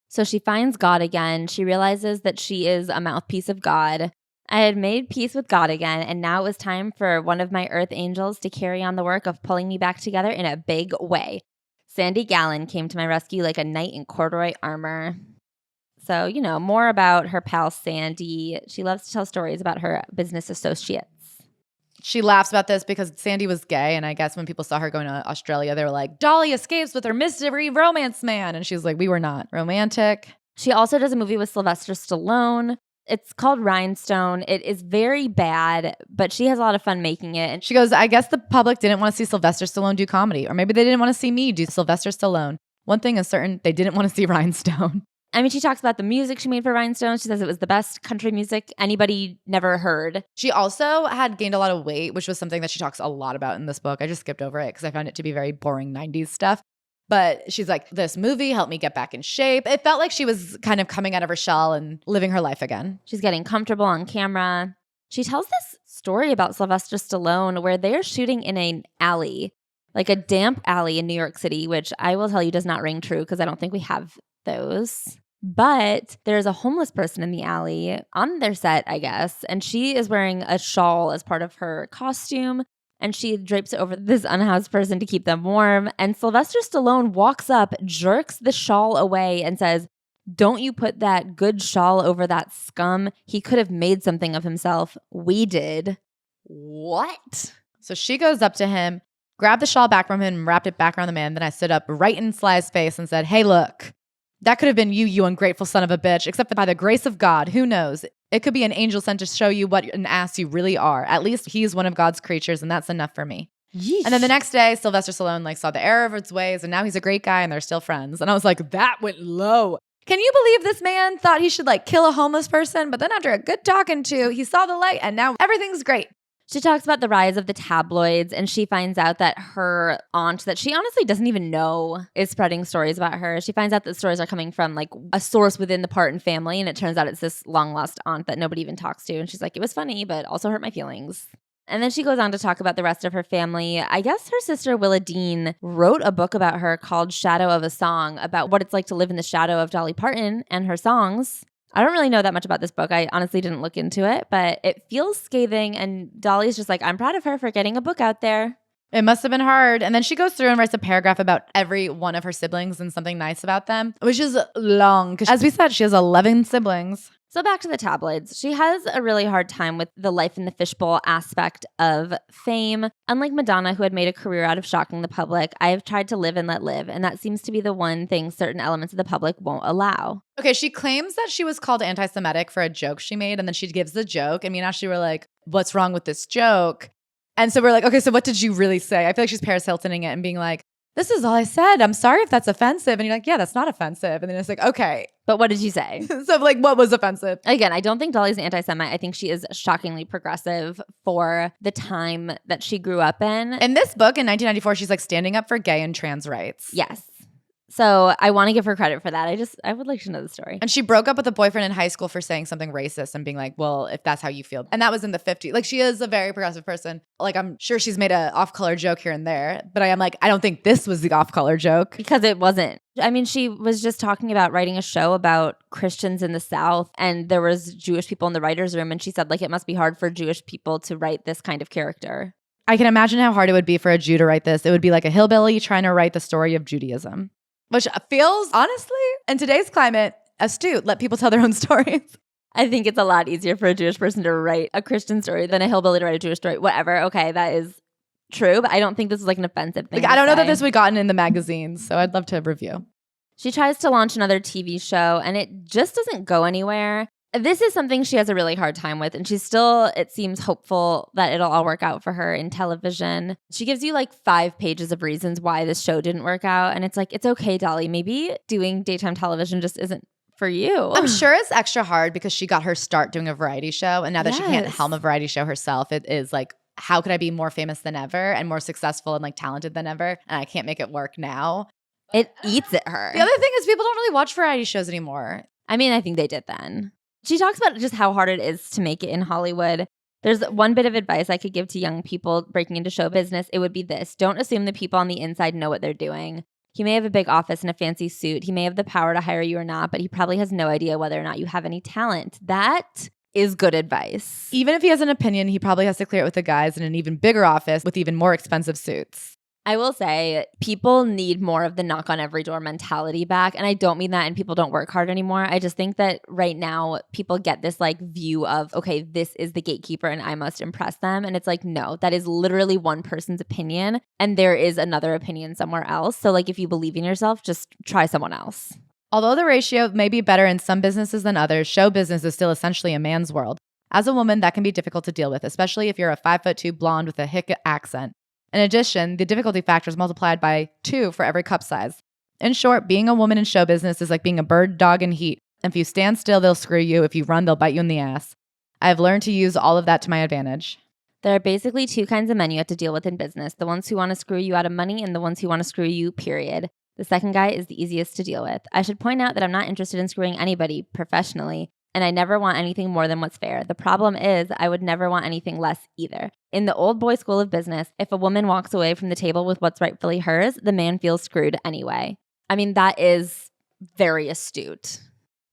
So she finds God again. She realizes that she is a mouthpiece of God. I had made peace with God again, and now it was time for one of my earth angels to carry on the work of pulling me back together in a big way. Sandy Gallon came to my rescue like a knight in corduroy armor. So, more about her pal Sandy. She loves to tell stories about her business associates. She laughs about this because Sandy was gay, and I guess when people saw her going to Australia, they were like, Dolly escapes with her mystery romance man. And she was like, we were not romantic. She also does a movie with Sylvester Stallone. It's called Rhinestone. It is very bad, but she has a lot of fun making it. And she goes, I guess the public didn't want to see Sylvester Stallone do comedy, or maybe they didn't want to see me do Sylvester Stallone. One thing is certain, they didn't want to see Rhinestone. I mean, she talks about the music she made for Rhinestone. She says it was the best country music anybody never heard. She also had gained a lot of weight, which was something that she talks a lot about in this book. I just skipped over it because I found it to be very boring 90s stuff. But she's like, this movie helped me get back in shape. It felt like she was kind of coming out of her shell and living her life again. She's getting comfortable on camera. She tells this story about Sylvester Stallone where they're shooting in an alley, like a damp alley in New York City, which I will tell you does not ring true because I don't think we have those. But there's a homeless person in the alley on their set, I guess, and she is wearing a shawl as part of her costume, and she drapes it over this unhoused person to keep them warm. And Sylvester Stallone walks up, jerks the shawl away, and says, don't you put that good shawl over that scum. He could have made something of himself. We did. What? So she goes up to him, grabbed the shawl back from him, and wrapped it back around the man. Then I stood up right in Sly's face and said, hey, look. That could have been you ungrateful son of a bitch, except that by the grace of God, who knows? It could be an angel sent to show you what an ass you really are. At least he's one of God's creatures, and that's enough for me. Yeesh. And then the next day, Sylvester Stallone saw the error of its ways, and now he's a great guy, and they're still friends. And I was like, that went low. Can you believe this man thought he should kill a homeless person? But then after a good talking to, he saw the light, and now everything's great. She talks about the rise of the tabloids, and she finds out that her aunt, that she honestly doesn't even know, is spreading stories about her. She finds out that stories are coming from a source within the Parton family, and it turns out it's this long-lost aunt that nobody even talks to. And she's like, it was funny, but also hurt my feelings. And then she goes on to talk about the rest of her family. I guess her sister Willa Dean wrote a book about her called Shadow of a Song, about what it's like to live in the shadow of Dolly Parton and her songs. I don't really know that much about this book. I honestly didn't look into it, but it feels scathing. And Dolly's just like, I'm proud of her for getting a book out there. It must have been hard. And then she goes through and writes a paragraph about every one of her siblings and something nice about them, which is long. Because as we said, she has 11 siblings. So back to the tabloids. She has a really hard time with the life in the fishbowl aspect of fame. Unlike Madonna, who had made a career out of shocking the public, I have tried to live and let live. And that seems to be the one thing certain elements of the public won't allow. Okay, she claims that she was called anti-Semitic for a joke she made. And then she gives the joke. And me and Ashley were like, what's wrong with this joke? And so we're like, okay, so what did you really say? I feel like she's Paris Hiltoning it and being like, this is all I said. I'm sorry if that's offensive. And you're like, yeah, that's not offensive. And then it's like, okay. But what did you say? So what was offensive? Again, I don't think Dolly's an anti-Semite. I think she is shockingly progressive for the time that she grew up in. In this book in 1994, she's standing up for gay and trans rights. Yes. So I want to give her credit for that. I would like to know the story. And she broke up with a boyfriend in high school for saying something racist and being like, well, if that's how you feel. And that was in the 50s. She is a very progressive person. I'm sure she's made a off-color joke here and there. But I am I don't think this was the off-color joke. Because it wasn't. I mean, she was just talking about writing a show about Christians in the South. And there was Jewish people in the writer's room. And she said, it must be hard for Jewish people to write this kind of character. I can imagine how hard it would be for a Jew to write this. It would be like a hillbilly trying to write the story of Judaism, which feels, honestly, in today's climate, astute. Let people tell their own stories. I think it's a lot easier for a Jewish person to write a Christian story than a hillbilly to write a Jewish story. Whatever. Okay, that is true, but I don't think this is like an offensive thing. Like, I don't know that this would gotten in the magazines, so I'd love to review. She tries to launch another TV show, and it just doesn't go anywhere. This is something she has a really hard time with, and she's still, it seems, hopeful that it'll all work out for her in television. She gives you like 5 pages of reasons why this show didn't work out, and it's like, it's okay, Dolly. Maybe doing daytime television just isn't for you. I'm sure it's extra hard because she got her start doing a variety show, and now that she can't helm a variety show herself, it is like, how could I be more famous than ever and more successful and like talented than ever, and I can't make it work now? It eats at her. The other thing is people don't really watch variety shows anymore. I mean, I think they did then. She talks about just how hard it is to make it in Hollywood. There's one bit of advice I could give to young people breaking into show business. It would be this: don't assume the people on the inside know what they're doing. He may have a big office and a fancy suit. He may have the power to hire you or not, but he probably has no idea whether or not you have any talent. That is good advice. Even if he has an opinion, he probably has to clear it with the guys in an even bigger office with even more expensive suits. I will say people need more of the knock on every door mentality back. And I don't mean that and people don't work hard anymore. I just think that right now people get this like view of, okay, this is the gatekeeper and I must impress them. And it's like, no, that is literally one person's opinion. And there is another opinion somewhere else. So like if you believe in yourself, just try someone else. Although the ratio may be better in some businesses than others, show business is still essentially a man's world. As a woman, that can be difficult to deal with, especially if you're a 5'2" blonde with a hick accent. In addition, the difficulty factor is multiplied by 2 for every cup size. In short, being a woman in show business is like being a bird dog in heat. If you stand still, they'll screw you. If you run, they'll bite you in the ass. I have learned to use all of that to my advantage. There are basically 2 kinds of men you have to deal with in business: the ones who want to screw you out of money and the ones who want to screw you, period. The second guy is the easiest to deal with. I should point out that I'm not interested in screwing anybody professionally, and I never want anything more than what's fair. The problem is I would never want anything less either. In the old boy school of business, if a woman walks away from the table with what's rightfully hers, the man feels screwed anyway. I mean, that is very astute.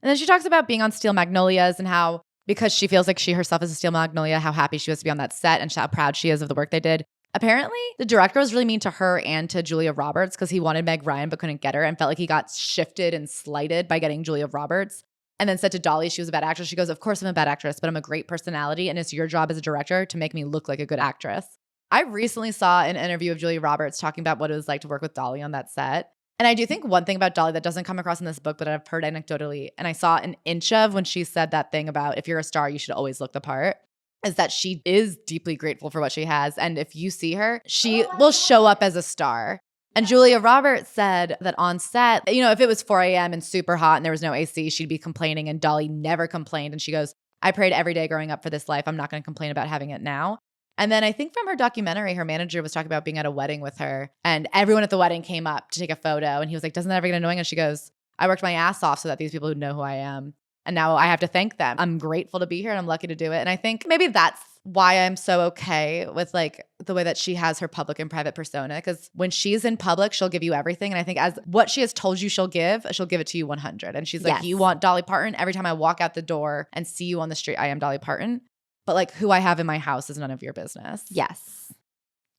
And then she talks about being on Steel Magnolias and how, because she feels like she herself is a Steel Magnolia, how happy she was to be on that set and how proud she is of the work they did. Apparently, the director was really mean to her and to Julia Roberts because he wanted Meg Ryan but couldn't get her and felt like he got shifted and slighted by getting Julia Roberts. And then said to Dolly she was a bad actress. She goes, of course I'm a bad actress, but I'm a great personality, and it's your job as a director to make me look like a good actress. I recently saw an interview of Julia Roberts talking about what it was like to work with Dolly on that set. And I do think one thing about Dolly that doesn't come across in this book, but I've heard anecdotally, and I saw an inch of when she said that thing about if you're a star, you should always look the part, is that she is deeply grateful for what she has. And if you see her, she will show up as a star. And Julia Roberts said that on set, if it was 4 a.m. and super hot and there was no AC, she'd be complaining, and Dolly never complained. And she goes, I prayed every day growing up for this life. I'm not going to complain about having it now. And then I think from her documentary, her manager was talking about being at a wedding with her, and everyone at the wedding came up to take a photo. And he was like, doesn't that ever get annoying? And she goes, I worked my ass off so that these people would know who I am. And now I have to thank them. I'm grateful to be here and I'm lucky to do it. And I think maybe that's why I'm so okay with like the way that she has her public and private persona. Because when she's in public, she'll give you everything. And I think as what she has told you she'll give it to you 100. And she's like, yes. You want Dolly Parton? Every time I walk out the door and see you on the street, I am Dolly Parton. But like who I have in my house is none of your business. Yes.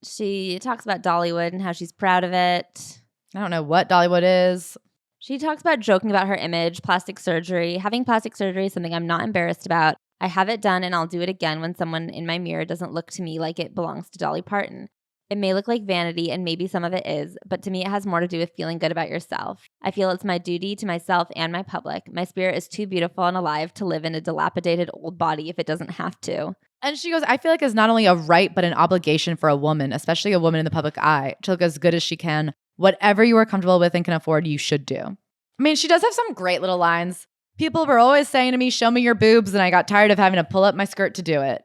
She talks about Dollywood and how she's proud of it. I don't know what Dollywood is. She talks about joking about her image, plastic surgery. Having plastic surgery is something I'm not embarrassed about. I have it done and I'll do it again when someone in my mirror doesn't look to me like it belongs to Dolly Parton. It may look like vanity, and maybe some of it is, but to me it has more to do with feeling good about yourself. I feel it's my duty to myself and my public. My spirit is too beautiful and alive to live in a dilapidated old body if it doesn't have to. And she goes, I feel like it's not only a right, but an obligation for a woman, especially a woman in the public eye, to look as good as she can. Whatever you are comfortable with and can afford, you should do. I mean, she does have some great little lines. People were always saying to me, show me your boobs, and I got tired of having to pull up my skirt to do it.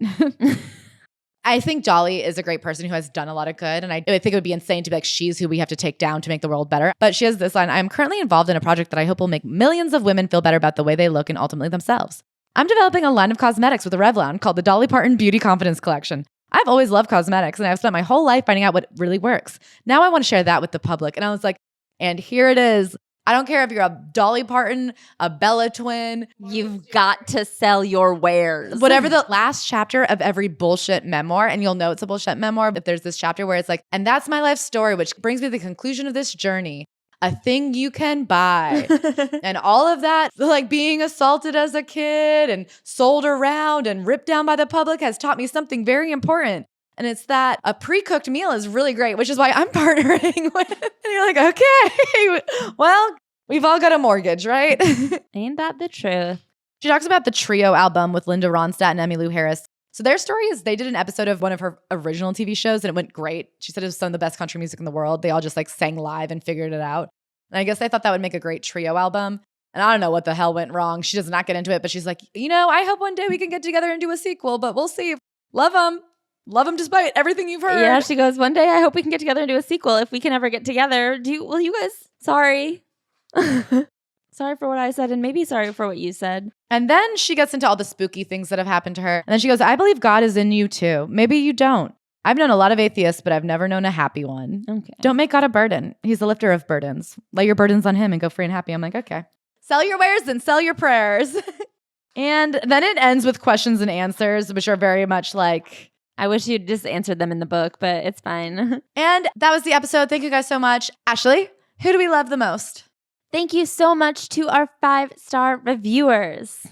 I think Dolly is a great person who has done a lot of good, and I think it would be insane to be like, she's who we have to take down to make the world better. But she has this line, I am currently involved in a project that I hope will make millions of women feel better about the way they look and ultimately themselves. I'm developing a line of cosmetics with a Revlon called the Dolly Parton Beauty Confidence Collection. I've always loved cosmetics, and I've spent my whole life finding out what really works. Now I want to share that with the public. And I was like, and here it is. I don't care if you're a Dolly Parton, a Bella twin. You've got to sell your wares. Whatever the last chapter of every bullshit memoir, and you'll know it's a bullshit memoir if there's this chapter where it's like, and that's my life story, which brings me to the conclusion of this journey. A thing you can buy. And all of that, like being assaulted as a kid and sold around and ripped down by the public has taught me something very important. And it's that a pre-cooked meal is really great, which is why I'm partnering with. And you're like, okay, well, we've all got a mortgage, right? Ain't that the truth? She talks about the Trio album with Linda Ronstadt and Emmylou Harris. So their story is they did an episode of one of her original TV shows and it went great. She said it was some of the best country music in the world. They all just like sang live and figured it out. And I guess they thought that would make a great Trio album. And I don't know what the hell went wrong. She does not get into it, but she's like, I hope one day we can get together and do a sequel, but we'll see. Love them. Love them despite everything you've heard. Yeah, she goes, one day I hope we can get together and do a sequel if we can ever get together. Will you guys? Sorry. Sorry for what I said and maybe sorry for what you said. And then she gets into all the spooky things that have happened to her. And then she goes, I believe God is in you too. Maybe you don't. I've known a lot of atheists, but I've never known a happy one. Okay. Don't make God a burden. He's the lifter of burdens. Lay your burdens on him and go free and happy. I'm like, okay. Sell your wares and sell your prayers. And then it ends with questions and answers, which are very much like, I wish you'd just answered them in the book, but it's fine. And that was the episode. Thank you guys so much. Ashley, who do we love the most? Thank you so much to our 5-star reviewers.